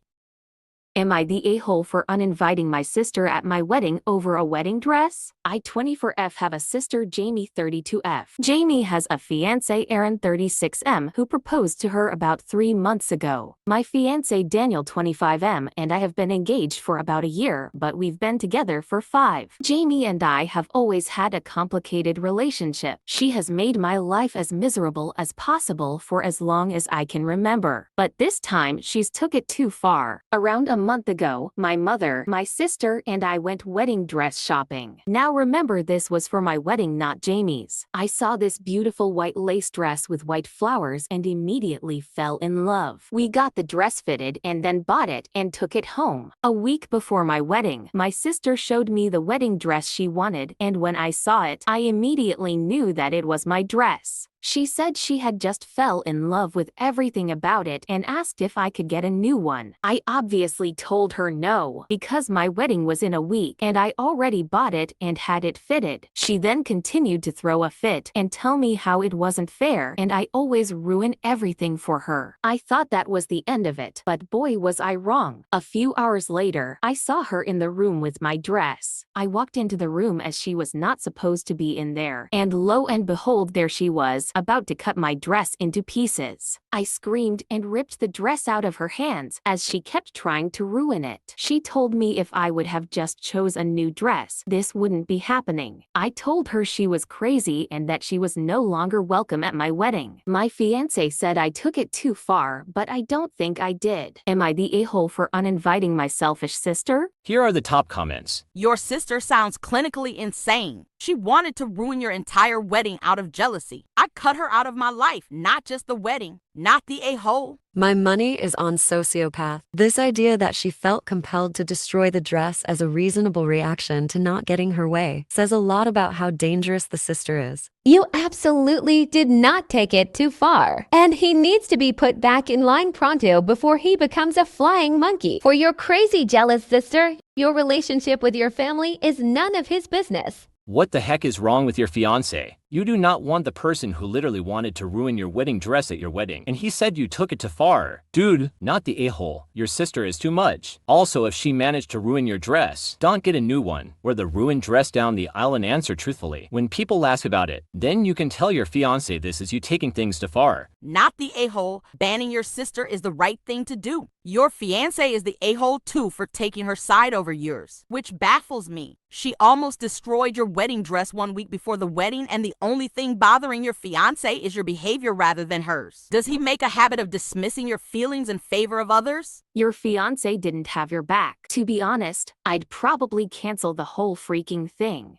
Am I the a-hole for uninviting my sister at my wedding over a wedding dress? I 24F have a sister Jamie 32F. Jamie has a fiancé Aaron 36M who proposed to her about 3 months ago. My fiancé Daniel 25M and I have been engaged for about a year, but we've been together for 5. Jamie and I have always had a complicated relationship. She has made my life as miserable as possible for as long as I can remember. But this time she's took it too far. Around a month ago, my mother, my sister, and I went wedding dress shopping. Now remember, this was for my wedding, not Jamie's. I saw this beautiful white lace dress with white flowers and immediately fell in love. We got the dress fitted and then bought it and took it home. A week before my wedding, my sister showed me the wedding dress she wanted, and when I saw it, I immediately knew that it was my dress. She said she had just fell in love with everything about it and asked if I could get a new one. I obviously told her no, because my wedding was in a week and I already bought it and had it fitted. She then continued to throw a fit and tell me how it wasn't fair and I always ruin everything for her. I thought that was the end of it, but boy was I wrong. A few hours later, I saw her in the room with my dress. I walked into the room as she was not supposed to be in there, and lo and behold, there she was, about to cut my dress into pieces. I screamed and ripped the dress out of her hands as she kept trying to ruin it. She told me if I would have just chose a new dress, this wouldn't be happening. I told her she was crazy and that she was no longer welcome at my wedding. My fiancé said I took it too far, but I don't think I did. Am I the a-hole for uninviting my selfish sister? Here are the top comments. Your sister sounds clinically insane. She wanted to ruin your entire wedding out of jealousy. I cut her out of my life, not just the wedding, not the a-hole. My money is on sociopath. This idea that she felt compelled to destroy the dress as a reasonable reaction to not getting her way says a lot about how dangerous the sister is. You absolutely did not take it too far. And he needs to be put back in line pronto before he becomes a flying monkey. For your crazy jealous sister, your relationship with your family is none of his business. What the heck is wrong with your fiancé? You do not want the person who literally wanted to ruin your wedding dress at your wedding, and he said you took it too far. Dude, not the a-hole. Your sister is too much. Also, if she managed to ruin your dress, don't get a new one. Wear the ruined dress down the aisle and answer truthfully. When people ask about it, then you can tell your fiancé this is you taking things too far. Not the a-hole. Banning your sister is the right thing to do. Your fiancé is the a-hole too for taking her side over yours, which baffles me. She almost destroyed your wedding dress 1 week before the wedding, and the only thing bothering your fiancé is your behavior rather than hers. Does he make a habit of dismissing your feelings in favor of others? Your fiancé didn't have your back. To be honest, I'd probably cancel the whole freaking thing.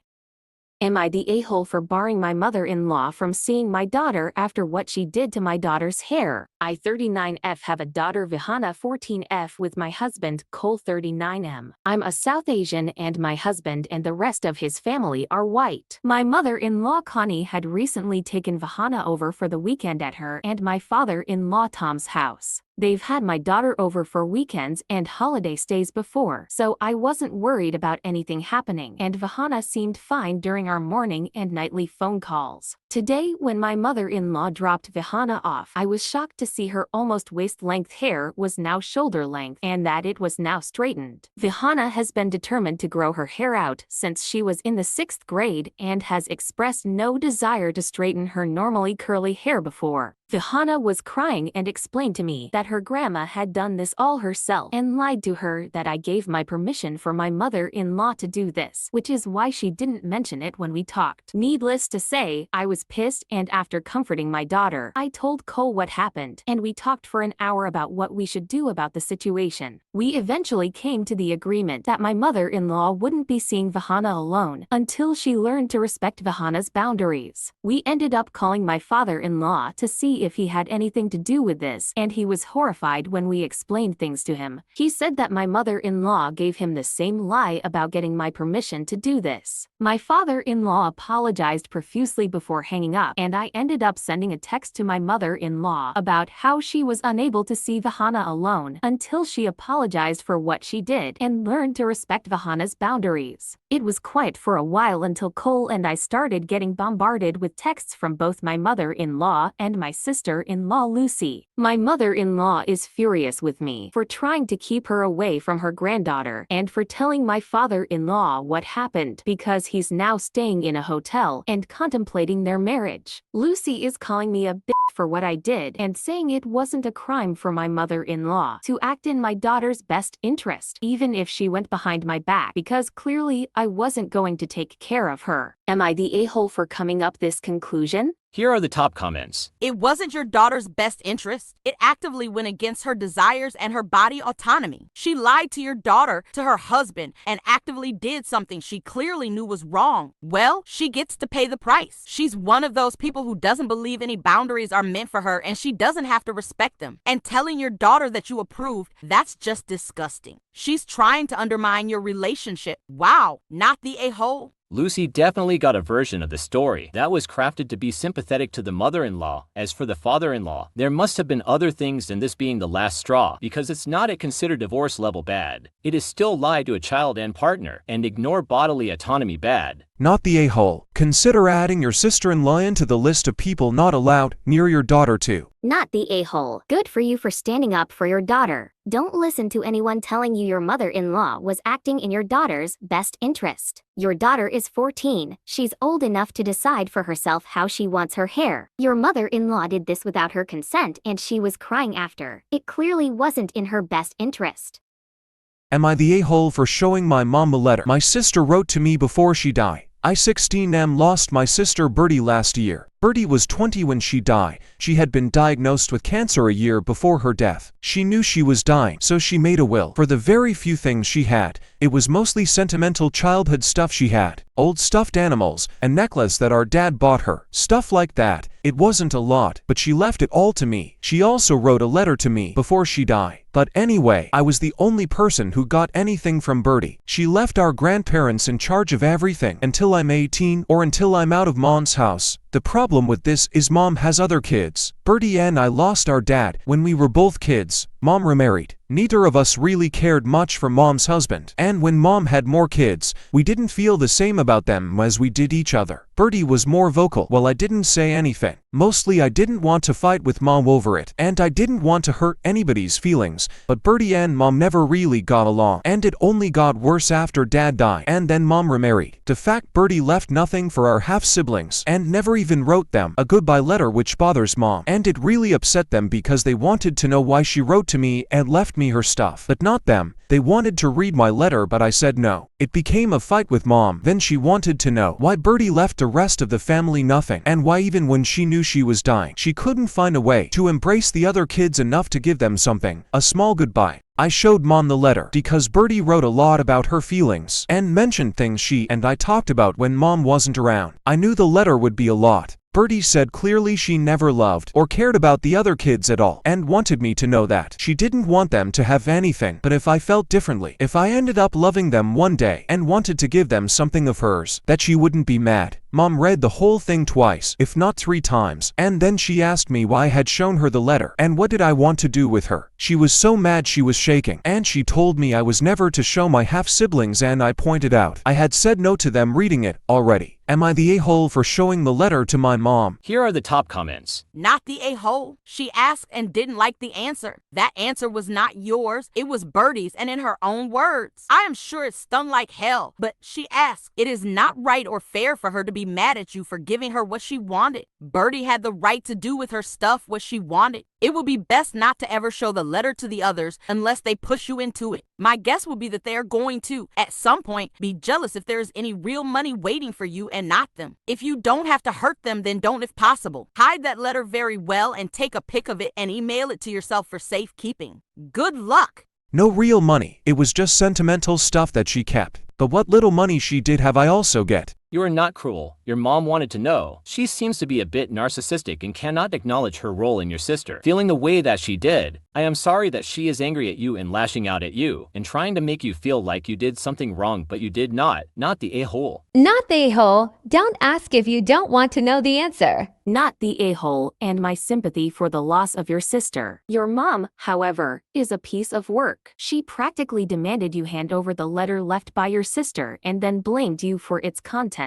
Am I the a-hole for barring my mother-in-law from seeing my daughter after what she did to my daughter's hair? I 39F have a daughter Vihana 14F with my husband Cole 39M. I'm a South Asian and my husband and the rest of his family are white. My mother-in-law Connie had recently taken Vihana over for the weekend at her and my father-in-law Tom's house. They've had my daughter over for weekends and holiday stays before, so I wasn't worried about anything happening, and Vihana seemed fine during our morning and nightly phone calls. Today, when my mother-in-law dropped Vihana off, I was shocked to see her almost waist-length hair was now shoulder-length and that it was now straightened. Vihana has been determined to grow her hair out since she was in the 6th grade and has expressed no desire to straighten her normally curly hair before. Vihana was crying and explained to me that her grandma had done this all herself and lied to her that I gave my permission for my mother-in-law to do this, which is why she didn't mention it when we talked. Needless to say, I was pissed, and after comforting my daughter, I told Cole what happened, and we talked for an hour about what we should do about the situation. We eventually came to the agreement that my mother-in-law wouldn't be seeing Vihana alone until she learned to respect Vihana's boundaries. We ended up calling my father-in-law to see if he had anything to do with this, and he was horrified when we explained things to him. He said that my mother-in-law gave him the same lie about getting my permission to do this. My father-in-law apologized profusely before hanging up, and I ended up sending a text to my mother-in-law about how she was unable to see Vihana alone until she apologized for what she did and learned to respect Vihana's boundaries. It was quiet for a while until Cole and I started getting bombarded with texts from both my mother-in-law and my sister-in-law Lucy. My mother-in-law is furious with me for trying to keep her away from her granddaughter and for telling my father-in-law what happened because he's now staying in a hotel and contemplating their marriage. Lucy is calling me a bitch for what I did and saying it wasn't a crime for my mother-in-law to act in my daughter's best interest, even if she went behind my back, because clearly I wasn't going to take care of her. Am I the a-hole for coming up this conclusion? Here are the top comments. It wasn't your daughter's best interest. It actively went against her desires and her body autonomy. She lied to your daughter, to her husband, and actively did something she clearly knew was wrong. Well, she gets to pay the price. She's one of those people who doesn't believe any boundaries are meant for her, and she doesn't have to respect them. And telling your daughter that you approved, that's just disgusting. She's trying to undermine your relationship. Wow, not the a-hole. Lucy definitely got a version of the story that was crafted to be sympathetic to the mother-in-law. As for the father-in-law, there must have been other things than this being the last straw, because it's not a considered divorce level bad. It is still lie to a child and partner, and ignore bodily autonomy bad. Not the a-hole. Consider adding your sister-in-law into the list of people not allowed near your daughter too. Not the a-hole. Good for you for standing up for your daughter. Don't listen to anyone telling you your mother-in-law was acting in your daughter's best interest. Your daughter is 14. She's old enough to decide for herself how she wants her hair. Your mother-in-law did this without her consent and she was crying after. It clearly wasn't in her best interest. Am I the a-hole for showing my mom a letter my sister wrote to me before she died? I 16 lost my sister Birdie last year. Birdie was 20 when she died. She had been diagnosed with cancer a year before her death. She knew she was dying, so she made a will. For the very few things she had, it was mostly sentimental childhood stuff she had. Old stuffed animals, a necklace that our dad bought her. Stuff like that. It wasn't a lot, but she left it all to me. She also wrote a letter to me before she died. But anyway, I was the only person who got anything from Birdie. She left our grandparents in charge of everything until I'm 18 or until I'm out of mom's house. The problem with this is mom has other kids. Birdie and I lost our dad when we were both kids. Mom remarried. Neither of us really cared much for mom's husband. And when mom had more kids, we didn't feel the same about them as we did each other. Birdie was more vocal while I didn't say anything. Mostly I didn't want to fight with mom over it, and I didn't want to hurt anybody's feelings, but Birdie and mom never really got along, and it only got worse after dad died and then mom remarried. The fact Birdie left nothing for our half-siblings and never even wrote them a goodbye letter, which bothers mom, and it really upset them because they wanted to know why she wrote to me and left me her stuff, but not them. They wanted to read my letter, but I said no. It became a fight with mom. Then she wanted to know why Birdie left the rest of the family nothing, and why even when she knew she was dying, she couldn't find a way to embrace the other kids enough to give them something, a small goodbye. I showed mom the letter because Birdie wrote a lot about her feelings and mentioned things she and I talked about when mom wasn't around. I knew the letter would be a lot. Birdie said clearly she never loved or cared about the other kids at all and wanted me to know that. She didn't want them to have anything, but if I felt differently, if I ended up loving them one day and wanted to give them something of hers, that she wouldn't be mad. Mom read the whole thing twice, if not 3 times, and then she asked me why I had shown her the letter and what did I want to do with her. She was so mad she was shaking, and she told me I was never to show my half-siblings, and I pointed out I had said no to them reading it already. Am I the a-hole for showing the letter to my mom? Here are the top comments. Not the a-hole. She asked and didn't like the answer. That answer was not yours. It was Birdie's, and in her own words. I am sure it stung like hell, but she asked. It is not right or fair for her to be mad at you for giving her what she wanted. Birdie had the right to do with her stuff what she wanted. It would be best not to ever show the letter to the others unless they push you into it. My guess would be that they are going to, at some point, be jealous if there is any real money waiting for you and not them. If you don't have to hurt them, then don't if possible. Hide that letter very well and take a pic of it and email it to yourself for safekeeping. Good luck! No real money, it was just sentimental stuff that she kept. But what little money she did have I also get. You are not cruel. Your mom wanted to know. She seems to be a bit narcissistic and cannot acknowledge her role in your sister. Feeling the way that she did, I am sorry that she is angry at you and lashing out at you and trying to make you feel like you did something wrong, but you did not the a-hole. Not the a-hole. Don't ask if you don't want to know the answer. Not the a-hole, and my sympathy for the loss of your sister. Your mom, however, is a piece of work. She practically demanded you hand over the letter left by your sister and then blamed you for its contents.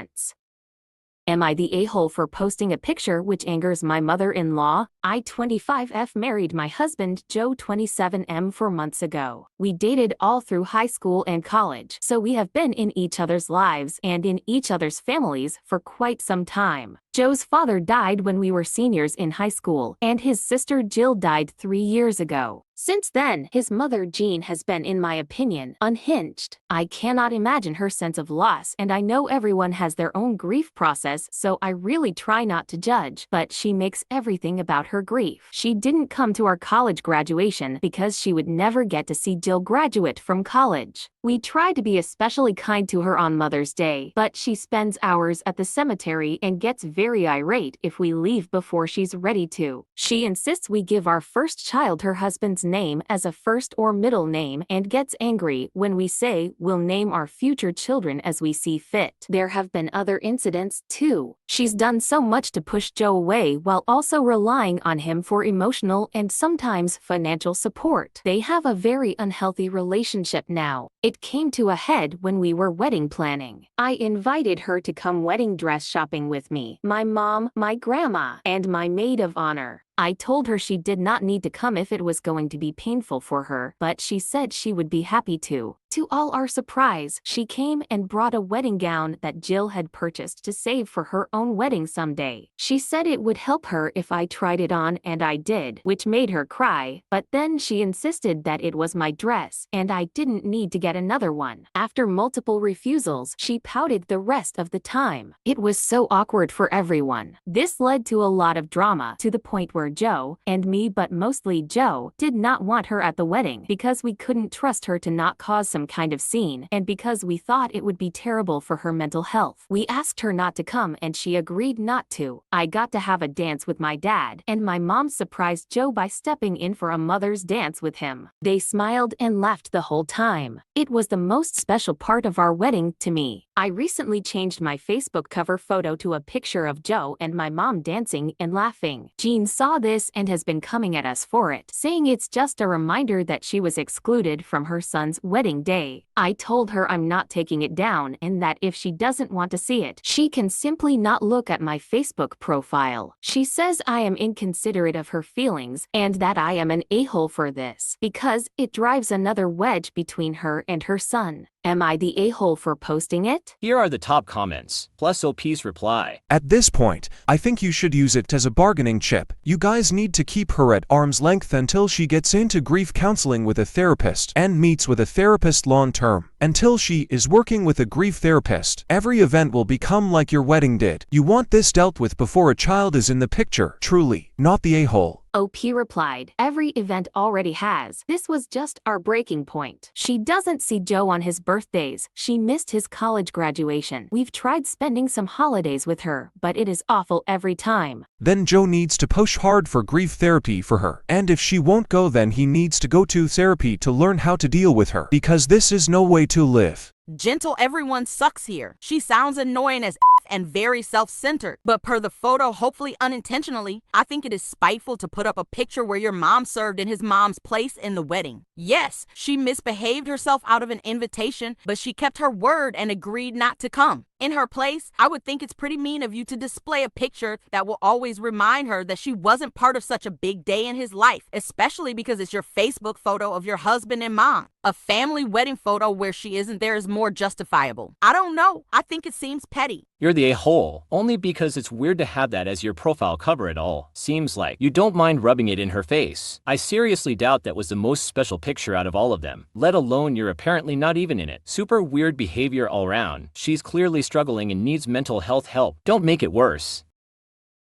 Am I the a-hole for posting a picture which angers my mother-in-law? I, 25F, married my husband, Joe, 27M, 4 months ago. We dated all through high school and college, so we have been in each other's lives and in each other's families for quite some time. Joe's father died when we were seniors in high school, and his sister Jill died 3 years ago. Since then, his mother Jean has been, in my opinion, unhinged. I cannot imagine her sense of loss, and I know everyone has their own grief process, so I really try not to judge, but she makes everything about her grief. She didn't come to our college graduation because she would never get to see Jill graduate from college. We try to be especially kind to her on Mother's Day, but she spends hours at the cemetery and gets very irate if we leave before she's ready to. She insists we give our first child her husband's name as a first or middle name and gets angry when we say we'll name our future children as we see fit. There have been other incidents too. She's done so much to push Joe away while also relying on him for emotional and sometimes financial support. They have a very unhealthy relationship now. It came to a head when we were wedding planning. I invited her to come wedding dress shopping with me, my mom, my grandma, and my maid of honor. I told her she did not need to come if it was going to be painful for her, but she said she would be happy to. To all our surprise, she came and brought a wedding gown that Jill had purchased to save for her own wedding someday. She said it would help her if I tried it on, and I did, which made her cry, but then she insisted that it was my dress, and I didn't need to get another one. After multiple refusals, she pouted the rest of the time. It was so awkward for everyone. This led to a lot of drama, to the point where Joe, and me, but mostly Joe, did not want her at the wedding because we couldn't trust her to not cause some kind of scene, and because we thought it would be terrible for her mental health. We asked her not to come and she agreed not to. I got to have a dance with my dad, and my mom surprised Joe by stepping in for a mother's dance with him. They smiled and laughed the whole time. It was the most special part of our wedding to me. I recently changed my Facebook cover photo to a picture of Joe and my mom dancing and laughing. Jean saw this and has been coming at us for it, saying it's just a reminder that she was excluded from her son's wedding day. I told her I'm not taking it down and that if she doesn't want to see it, she can simply not look at my Facebook profile. She says I am inconsiderate of her feelings and that I am an a-hole for this, because it drives another wedge between her and her son. Am I the a-hole for posting it? Here are the top comments, plus OP's reply. At this point, I think you should use it as a bargaining chip. You guys need to keep her at arm's length until she gets into grief counseling with a therapist and meets with a therapist long term. Until she is working with a grief therapist, every event will become like your wedding did. You want this dealt with before a child is in the picture, truly, not the a-hole. OP replied, every event already has. This was just our breaking point. She doesn't see Joe on his birthdays. She missed his college graduation. We've tried spending some holidays with her, but it is awful every time. Then Joe needs to push hard for grief therapy for her. And if she won't go, then he needs to go to therapy to learn how to deal with her, because this is no way to live. Gentle everyone sucks here. She sounds annoying as and very self-centered. But per the photo, hopefully unintentionally, I think it is spiteful to put up a picture where your mom served in his mom's place in the wedding. Yes, she misbehaved herself out of an invitation, but she kept her word and agreed not to come. In her place, I would think it's pretty mean of you to display a picture that will always remind her that she wasn't part of such a big day in his life, especially because it's your Facebook photo of your husband and mom. A family wedding photo where she isn't there is more justifiable. I don't know. I think it seems petty. You're the a-hole, only because it's weird to have that as your profile cover at all. Seems like you don't mind rubbing it in her face. I seriously doubt that was the most special picture out of all of them, let alone you're apparently not even in it. Super weird behavior all around. She's clearly struggling and needs mental health help. Don't make it worse.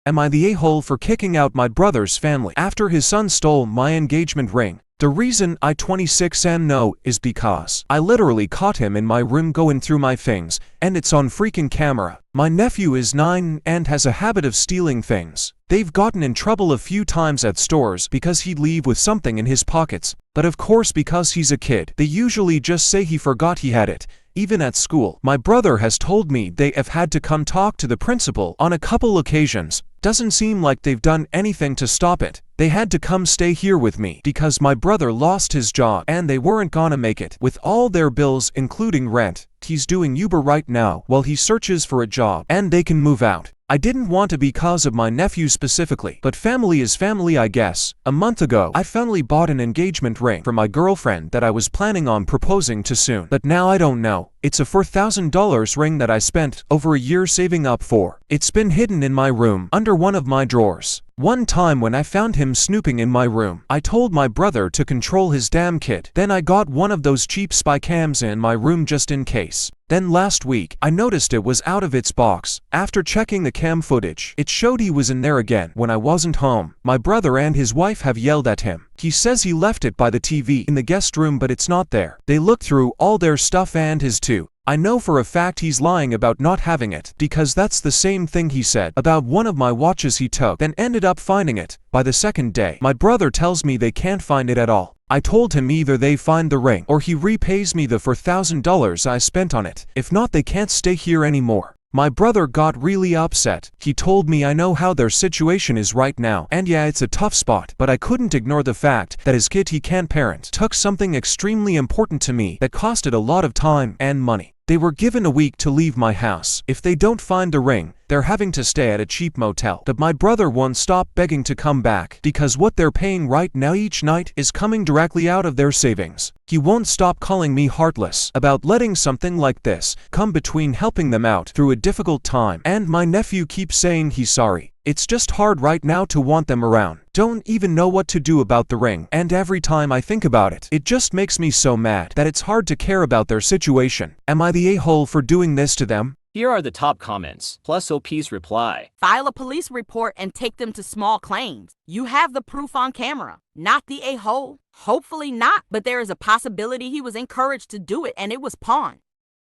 Am I the a-hole for kicking out my brother's family after his son stole my engagement ring? The reason I 26 know is because I literally caught him in my room going through my things, and it's on freaking camera. My nephew is 9 and has a habit of stealing things. They've gotten in trouble a few times at stores because he'd leave with something in his pockets, but of course because he's a kid, they usually just say he forgot he had it. Even at school, my brother has told me they have had to come talk to the principal on a couple occasions. Doesn't seem like they've done anything to stop it. They had to come stay here with me because my brother lost his job and they weren't gonna make it with all their bills including rent. He's doing Uber right now while he searches for a job and they can move out. I didn't want to because of my nephew specifically, but family is family, I guess. A month ago, I finally bought an engagement ring for my girlfriend that I was planning on proposing to soon. But now I don't know. It's a $4,000 ring that I spent over a year saving up for. It's been hidden in my room under one of my drawers. One time when I found him snooping in my room, I told my brother to control his damn kid. Then I got one of those cheap spy cams in my room just in case. Then last week, I noticed it was out of its box. After checking the cam footage, it showed he was in there again when I wasn't home. My brother and his wife have yelled at him. He says he left it by the TV in the guest room, but it's not there. They looked through all their stuff and his too. I know for a fact he's lying about not having it because that's the same thing he said about one of my watches he took, then ended up finding it. By the second day, my brother tells me they can't find it at all. I told him either they find the ring or he repays me the $4,000 I spent on it. If not, they can't stay here anymore. My brother got really upset. He told me I know how their situation is right now, and yeah, it's a tough spot, but I couldn't ignore the fact that his kid he can't parent took something extremely important to me that costed a lot of time and money. They were given a week to leave my house. If they don't find the ring, they're having to stay at a cheap motel. But my brother won't stop begging to come back because what they're paying right now each night is coming directly out of their savings. He won't stop calling me heartless about letting something like this come between helping them out through a difficult time, and my nephew keeps saying he's sorry. It's just hard right now to want them around. Don't even know what to do about the ring, and every time I think about it, it just makes me so mad that it's hard to care about their situation. Am I the a-hole for doing this to them? Here are the top comments, plus OP's reply. File a police report and take them to small claims. You have the proof on camera. Not the a-hole. Hopefully not, but there is a possibility he was encouraged to do it and it was pawned.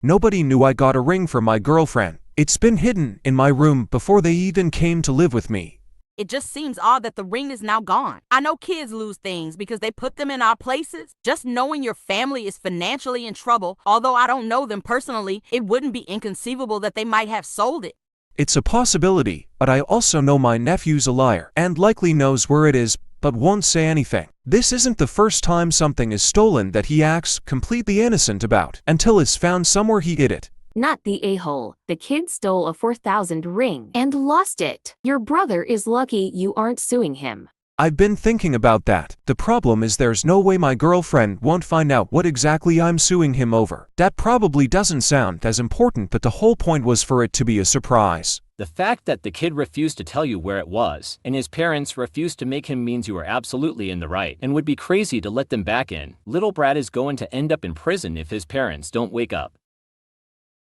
Nobody knew I got a ring for my girlfriend. It's been hidden in my room before they even came to live with me. It just seems odd that the ring is now gone. I know kids lose things because they put them in our places. Just knowing your family is financially in trouble, although I don't know them personally, it wouldn't be inconceivable that they might have sold it. It's a possibility, but I also know my nephew's a liar and likely knows where it is, but won't say anything. This isn't the first time something is stolen that he acts completely innocent about until it's found somewhere he hid it. Not the a-hole. The kid stole a $4,000 ring and lost it. Your brother is lucky you aren't suing him. I've been thinking about that. The problem is there's no way my girlfriend won't find out what exactly I'm suing him over. That probably doesn't sound as important, but the whole point was for it to be a surprise. The fact that the kid refused to tell you where it was, and his parents refused to make him means you are absolutely in the right, and would be crazy to let them back in. Little Brad is going to end up in prison if his parents don't wake up.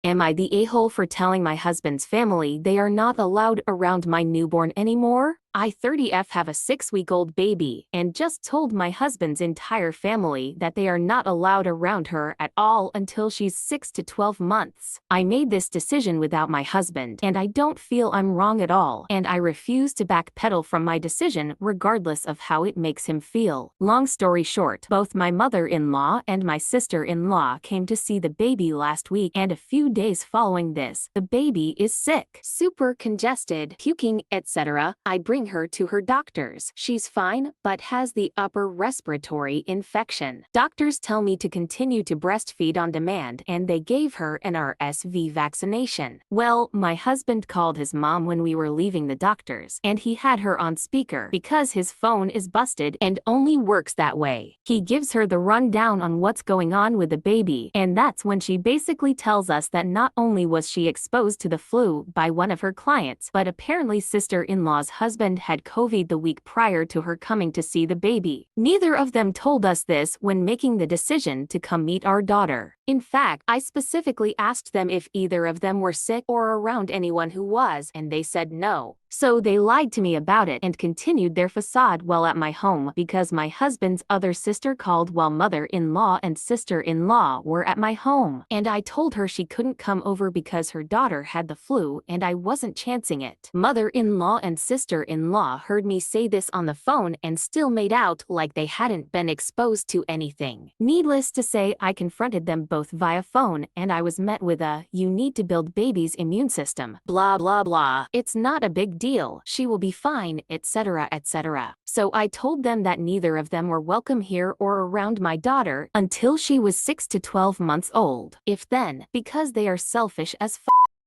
Am I the a-hole for telling my husband's family they are not allowed around my newborn anymore? I 30F have a 6-week-old baby and just told my husband's entire family that they are not allowed around her at all until she's 6 to 12 months. I made this decision without my husband, and I don't feel I'm wrong at all, and I refuse to backpedal from my decision regardless of how it makes him feel. Long story short, both my mother-in-law and my sister-in-law came to see the baby last week, and a few days following this, the baby is sick, super congested, puking, etc. I bring her to her doctors. She's fine, but has the upper respiratory infection. Doctors tell me to continue to breastfeed on demand, and they gave her an RSV vaccination. Well, my husband called his mom when we were leaving the doctors, and he had her on speaker because his phone is busted and only works that way. He gives her the rundown on what's going on with the baby, and that's when she basically tells us that not only was she exposed to the flu by one of her clients, but apparently sister-in-law's husband had COVID the week prior to her coming to see the baby. Neither of them told us this when making the decision to come meet our daughter. In fact, I specifically asked them if either of them were sick or around anyone who was, and they said no. So they lied to me about it and continued their facade while at my home because my husband's other sister called while mother-in-law and sister-in-law were at my home. And I told her she couldn't come over because her daughter had the flu and I wasn't chancing it. Mother-in-law and sister-in-law heard me say this on the phone and still made out like they hadn't been exposed to anything. Needless to say, I confronted them both via phone and I was met with a, "You need to build baby's immune system, blah blah blah. It's not a big deal. She will be fine, etc. etc." So I told them that neither of them were welcome here or around my daughter until she was 6 to 12 months old. If then, because they are selfish as f.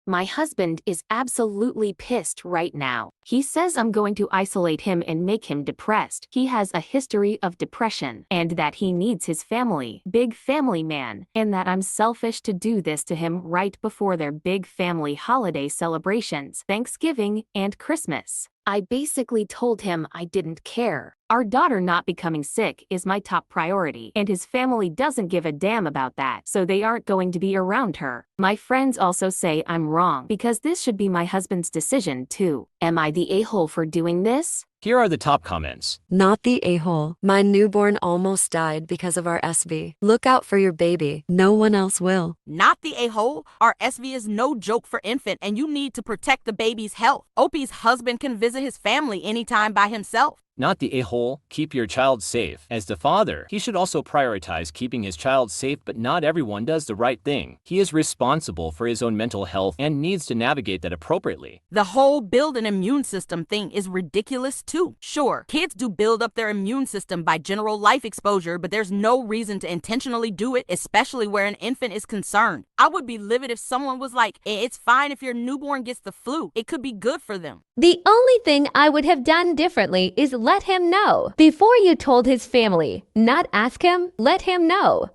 My husband is absolutely pissed right now. He says I'm going to isolate him and make him depressed. He has a history of depression, and that he needs his family, big family man, and that I'm selfish to do this to him right before their big family holiday celebrations, Thanksgiving and Christmas. I basically told him I didn't care. Our daughter not becoming sick is my top priority, and his family doesn't give a damn about that, so they aren't going to be around her. My friends also say I'm wrong because this should be my husband's decision too. Am I the a-hole for doing this? Here are the top comments. Not the a-hole. My newborn almost died because of our SV. Look out for your baby. No one else will. Not the a-hole. Our SV is no joke for infant, and you need to protect the baby's health. Opie's husband can visit his family anytime by himself. Not the a-hole, keep your child safe. As the father, he should also prioritize keeping his child safe, but not everyone does the right thing. He is responsible for his own mental health and needs to navigate that appropriately. The whole build an immune system thing is ridiculous too. Sure, kids do build up their immune system by general life exposure, but there's no reason to intentionally do it, especially where an infant is concerned. I would be livid if someone was like, it's fine if your newborn gets the flu. It could be good for them. The only thing I would have done differently is let him know. Before you told his family, not ask him, let him know.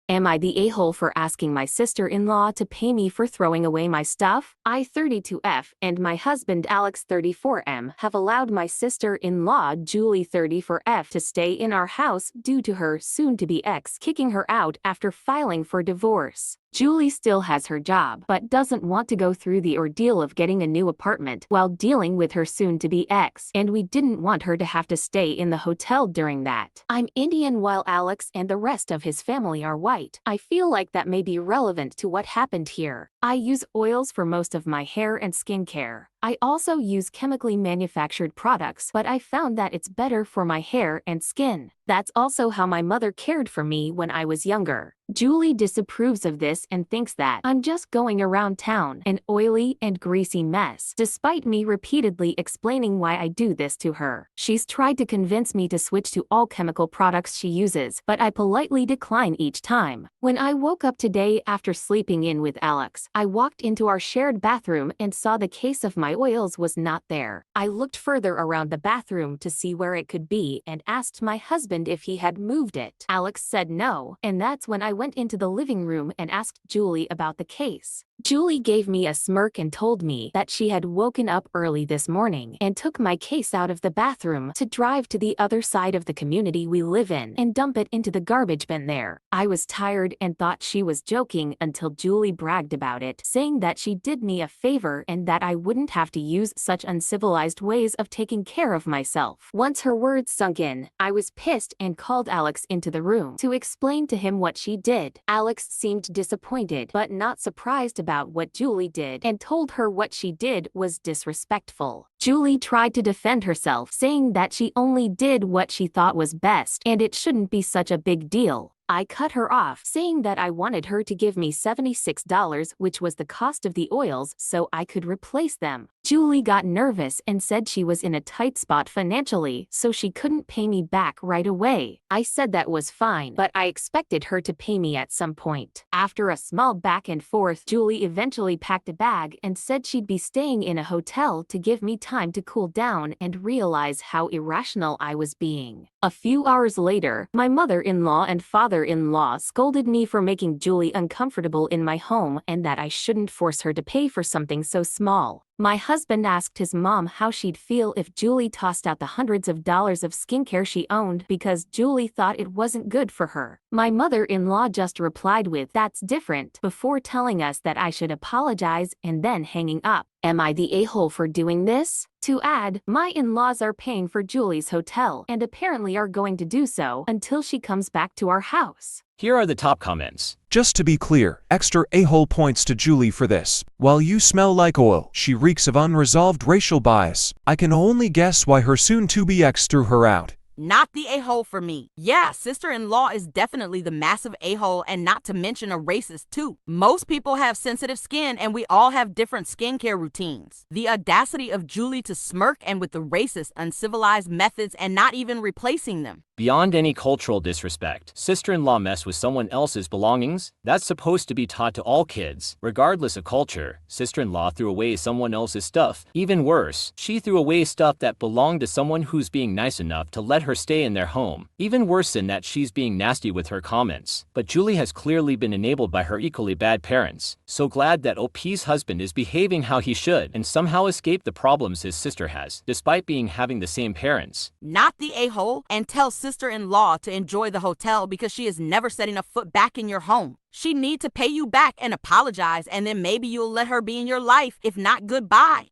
Am I the a-hole for asking my sister-in-law to pay me for throwing away my stuff? I 32F and my husband Alex 34M have allowed my sister-in-law Julie 34F to stay in our house due to her soon-to-be ex kicking her out after filing for divorce. Julie still has her job, but doesn't want to go through the ordeal of getting a new apartment while dealing with her soon-to-be ex, and we didn't want her to have to stay in the hotel during that. I'm Indian while Alex and the rest of his family are white. I feel like that may be relevant to what happened here. I use oils for most of my hair and skincare. I also use chemically manufactured products, but I found that it's better for my hair and skin. That's also how my mother cared for me when I was younger. Julie disapproves of this and thinks that I'm just going around town, an oily and greasy mess, despite me repeatedly explaining why I do this to her. She's tried to convince me to switch to all chemical products she uses, but I politely decline each time. When I woke up today after sleeping in with Alex, I walked into our shared bathroom and saw the case of my oils was not there. I looked further around the bathroom to see where it could be and asked my husband if he had moved it. Alex said no, and that's when I went into the living room and asked Julie about the case. Julie gave me a smirk and told me that she had woken up early this morning and took my case out of the bathroom to drive to the other side of the community we live in and dump it into the garbage bin there. I was tired and thought she was joking until Julie bragged about it, saying that she did me a favor and that I wouldn't have to use such uncivilized ways of taking care of myself. Once her words sunk in, I was pissed and called Alex into the room to explain to him what she did. Alex seemed disappointed but not surprised about what Julie did and told her what she did was disrespectful. Julie tried to defend herself, saying that she only did what she thought was best and it shouldn't be such a big deal. I cut her off, saying that I wanted her to give me $76, which was the cost of the oils, so I could replace them. Julie got nervous and said she was in a tight spot financially, so she couldn't pay me back right away. I said that was fine, but I expected her to pay me at some point. After a small back and forth, Julie eventually packed a bag and said she'd be staying in a hotel to give me time to cool down and realize how irrational I was being. A few hours later, my mother-in-law and father-in-law scolded me for making Julie uncomfortable in my home and that I shouldn't force her to pay for something so small. My husband asked his mom how she'd feel if Julie tossed out the hundreds of dollars of skincare she owned because Julie thought it wasn't good for her. My mother-in-law just replied with, "That's different," before telling us that I should apologize and then hanging up. Am I the a-hole for doing this? To add, my in-laws are paying for Julie's hotel and apparently are going to do so until she comes back to our house. Here are the top comments. Just to be clear, extra a-hole points to Julie for this. While you smell like oil, she reeks of unresolved racial bias. I can only guess why her soon-to-be ex threw her out. Not the a-hole for me. Yeah, sister-in-law is definitely the massive a-hole, and not to mention a racist too. Most people have sensitive skin and we all have different skincare routines. The audacity of Julie to smirk and with the racist, uncivilized methods and not even replacing them. Beyond any cultural disrespect, sister-in-law mess with someone else's belongings? That's supposed to be taught to all kids. Regardless of culture, sister-in-law threw away someone else's stuff. Even worse, she threw away stuff that belonged to someone who's being nice enough to let her stay in their home. Even worse than that, she's being nasty with her comments. But Julie has clearly been enabled by her equally bad parents. So glad that OP's husband is behaving how he should and somehow escaped the problems his sister has, despite having the same parents. Not the a-hole, and tell sister-in-law to enjoy the hotel because she is never setting a foot back in your home. She need to pay you back and apologize, and then maybe you'll let her be in your life. If not, goodbye.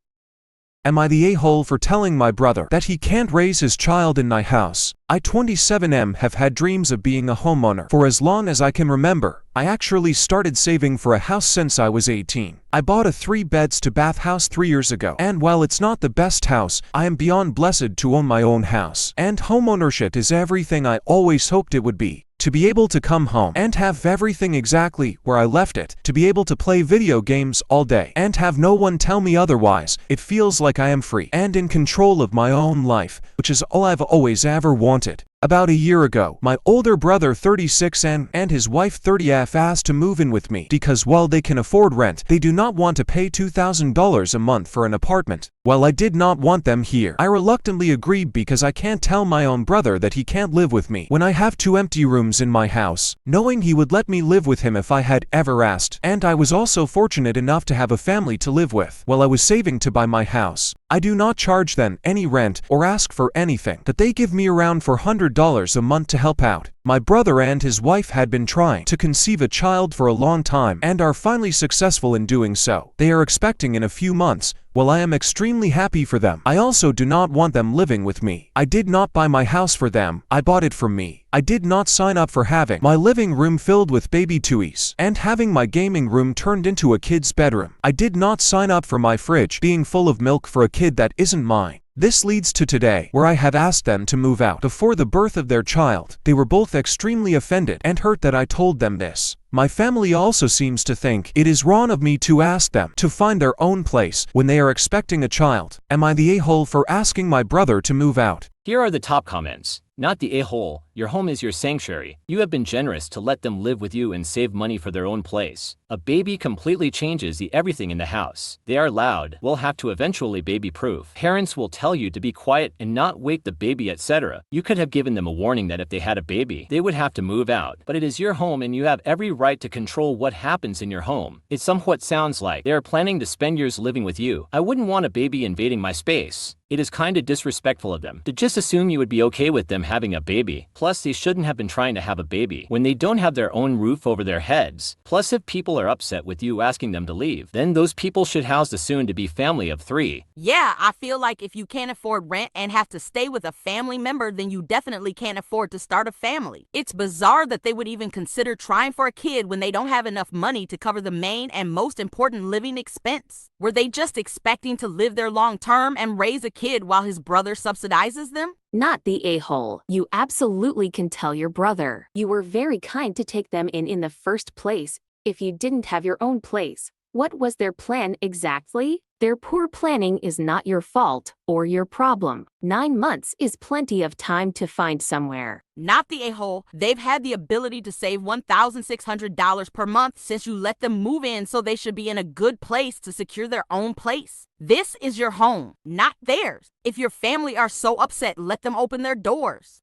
Am I the a-hole for telling my brother that he can't raise his child in my house? I, 27M, have had dreams of being a homeowner for as long as I can remember. I actually started saving for a house since I was 18. I bought a 3-beds-to-bath house 3 years ago, and while it's not the best house, I am beyond blessed to own my own house. And homeownership is everything I always hoped it would be. To be able to come home and have everything exactly where I left it, to be able to play video games all day and have no one tell me otherwise, it feels like I am free and in control of my own life, which is all I've always ever wanted. About a year ago, my older brother 36N and his wife 30F asked to move in with me because while they can afford rent, they do not want to pay $2,000 a month for an apartment. While I did not want them here, I reluctantly agreed because I can't tell my own brother that he can't live with me when I have 2 empty rooms in my house, knowing he would let me live with him if I had ever asked. And I was also fortunate enough to have a family to live with while I was saving to buy my house. I do not charge them any rent or ask for anything, that they give me around $400 a month to help out. My brother and his wife had been trying to conceive a child for a long time and are finally successful in doing so. They are expecting in a few months. While I am extremely happy for them, I also do not want them living with me. I did not buy my house for them, I bought it for me. I did not sign up for having my living room filled with baby toys and having my gaming room turned into a kid's bedroom. I did not sign up for my fridge being full of milk for a kid that isn't mine. This leads to today, where I have asked them to move out before the birth of their child. They were both extremely offended and hurt that I told them this. My family also seems to think it is wrong of me to ask them to find their own place when they are expecting a child. Am I the a-hole for asking my brother to move out? Here are the top comments. Not the a-hole. Your home is your sanctuary. You have been generous to let them live with you and save money for their own place. A baby completely changes the everything in the house. They are loud, will have to eventually baby-proof. Parents will tell you to be quiet and not wake the baby, etc. You could have given them a warning that if they had a baby, they would have to move out. But it is your home and you have every right to control what happens in your home. It somewhat sounds like they are planning to spend years living with you. I wouldn't want a baby invading my space. It is kinda disrespectful of them to just assume you would be okay with them having a baby. Plus, they shouldn't have been trying to have a baby when they don't have their own roof over their heads. Plus, if people are upset with you asking them to leave, then those people should house the soon-to-be family of 3. Yeah, I feel like if you can't afford rent and have to stay with a family member, then you definitely can't afford to start a family. It's bizarre that they would even consider trying for a kid when they don't have enough money to cover the main and most important living expense. Were they just expecting to live there long term and raise a kid while his brother subsidizes them? Not the a-hole. You absolutely can tell your brother. You were very kind to take them in the first place. If you didn't have your own place, what was their plan exactly? Their poor planning is not your fault or your problem. 9 months is plenty of time to find somewhere. Not the a-hole. They've had the ability to save $1,600 per month since you let them move in, so they should be in a good place to secure their own place. This is your home, not theirs. If your family are so upset, let them open their doors.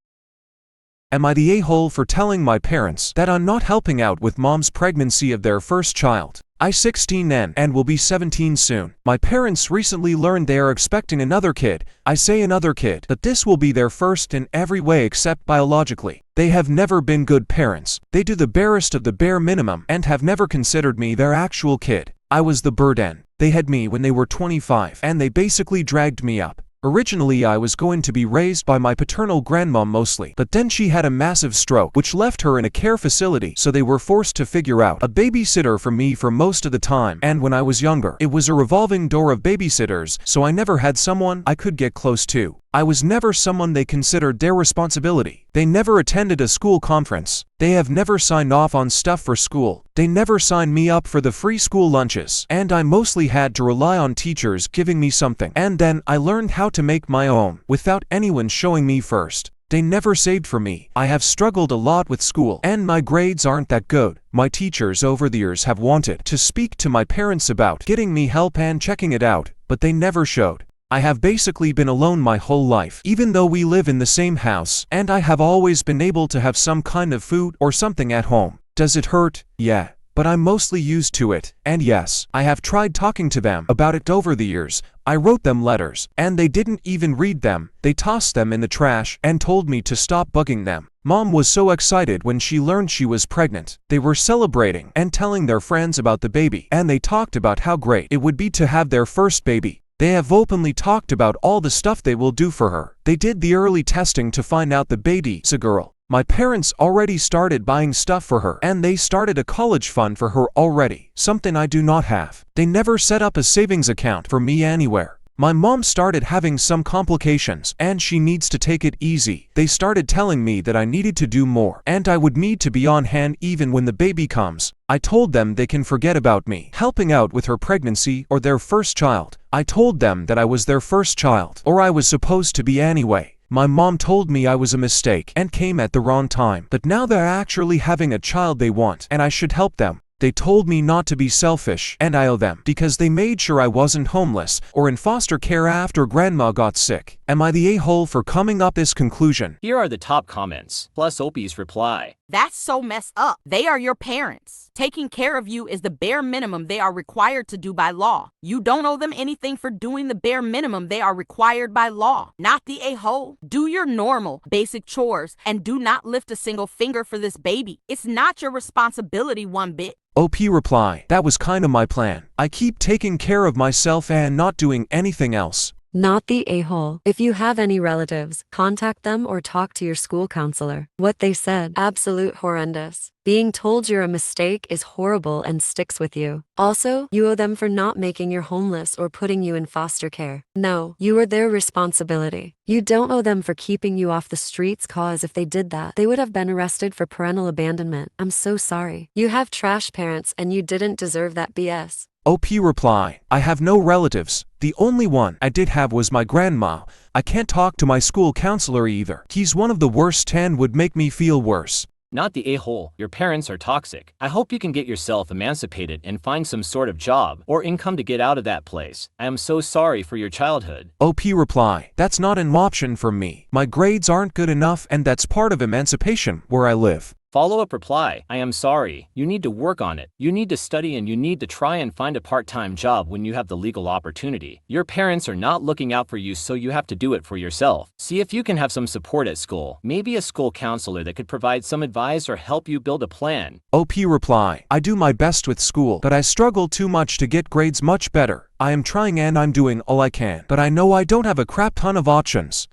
Am I the a-hole for telling my parents that I'm not helping out with mom's pregnancy of their first child? I'm 16 and will be 17 soon. My parents recently learned they are expecting another kid. I say another kid, but this will be their first in every way except biologically. They have never been good parents. They do the barest of the bare minimum and have never considered me their actual kid. I was the burden. They had me when they were 25 and they basically dragged me up. Originally I was going to be raised by my paternal grandmom mostly, but then she had a massive stroke which left her in a care facility, so they were forced to figure out a babysitter for me for most of the time. And when I was younger, it was a revolving door of babysitters, so I never had someone I could get close to. I was never someone they considered their responsibility. They never attended a school conference. They have never signed off on stuff for school. They never signed me up for the free school lunches. And I mostly had to rely on teachers giving me something. And then I learned how to make my own without anyone showing me first. They never saved for me. I have struggled a lot with school, and my grades aren't that good. My teachers over the years have wanted to speak to my parents about getting me help and checking it out, but they never showed. I have basically been alone my whole life, even though we live in the same house, and I have always been able to have some kind of food or something at home. Does it hurt? Yeah. But I'm mostly used to it, and yes, I have tried talking to them about it over the years. I wrote them letters, and they didn't even read them. They tossed them in the trash and told me to stop bugging them. Mom was so excited when she learned she was pregnant. They were celebrating and telling their friends about the baby, and they talked about how great it would be to have their first baby. They have openly talked about all the stuff they will do for her. They did the early testing to find out the baby's a girl. My parents already started buying stuff for her, and they started a college fund for her already, something I do not have. They never set up a savings account for me anywhere. My mom started having some complications, and she needs to take it easy. They started telling me that I needed to do more, and I would need to be on hand even when the baby comes. I told them they can forget about me helping out with her pregnancy or their first child. I told them that I was their first child, or I was supposed to be anyway. My mom told me I was a mistake and came at the wrong time, but now they're actually having a child they want, and I should help them. They told me not to be selfish, and I owe them, because they made sure I wasn't homeless or in foster care after grandma got sick. Am I the a-hole for coming up this conclusion? Here are the top comments, plus Opie's reply. That's so messed up. They are your parents. Taking care of you is the bare minimum they are required to do by law. You don't owe them anything for doing the bare minimum they are required by law. Not the a-hole. Do your normal, basic chores and do not lift a single finger for this baby. It's not your responsibility one bit. OP reply, that was kinda my plan. I keep taking care of myself and not doing anything else. Not the a-hole. If you have any relatives, contact them or talk to your school counselor. What they said, absolute horrendous. Being told you're a mistake is horrible and sticks with you. Also, you owe them for not making you homeless or putting you in foster care. No, you are their responsibility. You don't owe them for keeping you off the streets, cause if they did that, they would have been arrested for parental abandonment. I'm so sorry. You have trash parents and you didn't deserve that BS. OP reply, I have no relatives. The only one I did have was my grandma. I can't talk to my school counselor either. He's one of the worst and would make me feel worse. Not the a-hole, your parents are toxic. I hope you can get yourself emancipated and find some sort of job or income to get out of that place. I am so sorry for your childhood. OP reply, that's not an option for me. My grades aren't good enough and that's part of emancipation where I live. Follow-up reply, I am sorry. You need to work on it. You need to study and you need to try and find a part-time job when you have the legal opportunity. Your parents are not looking out for you, so you have to do it for yourself. See if you can have some support at school. Maybe a school counselor that could provide some advice or help you build a plan. OP reply, I do my best with school, but I struggle too much to get grades much better. I am trying and I'm doing all I can, but I know I don't have a crap ton of options.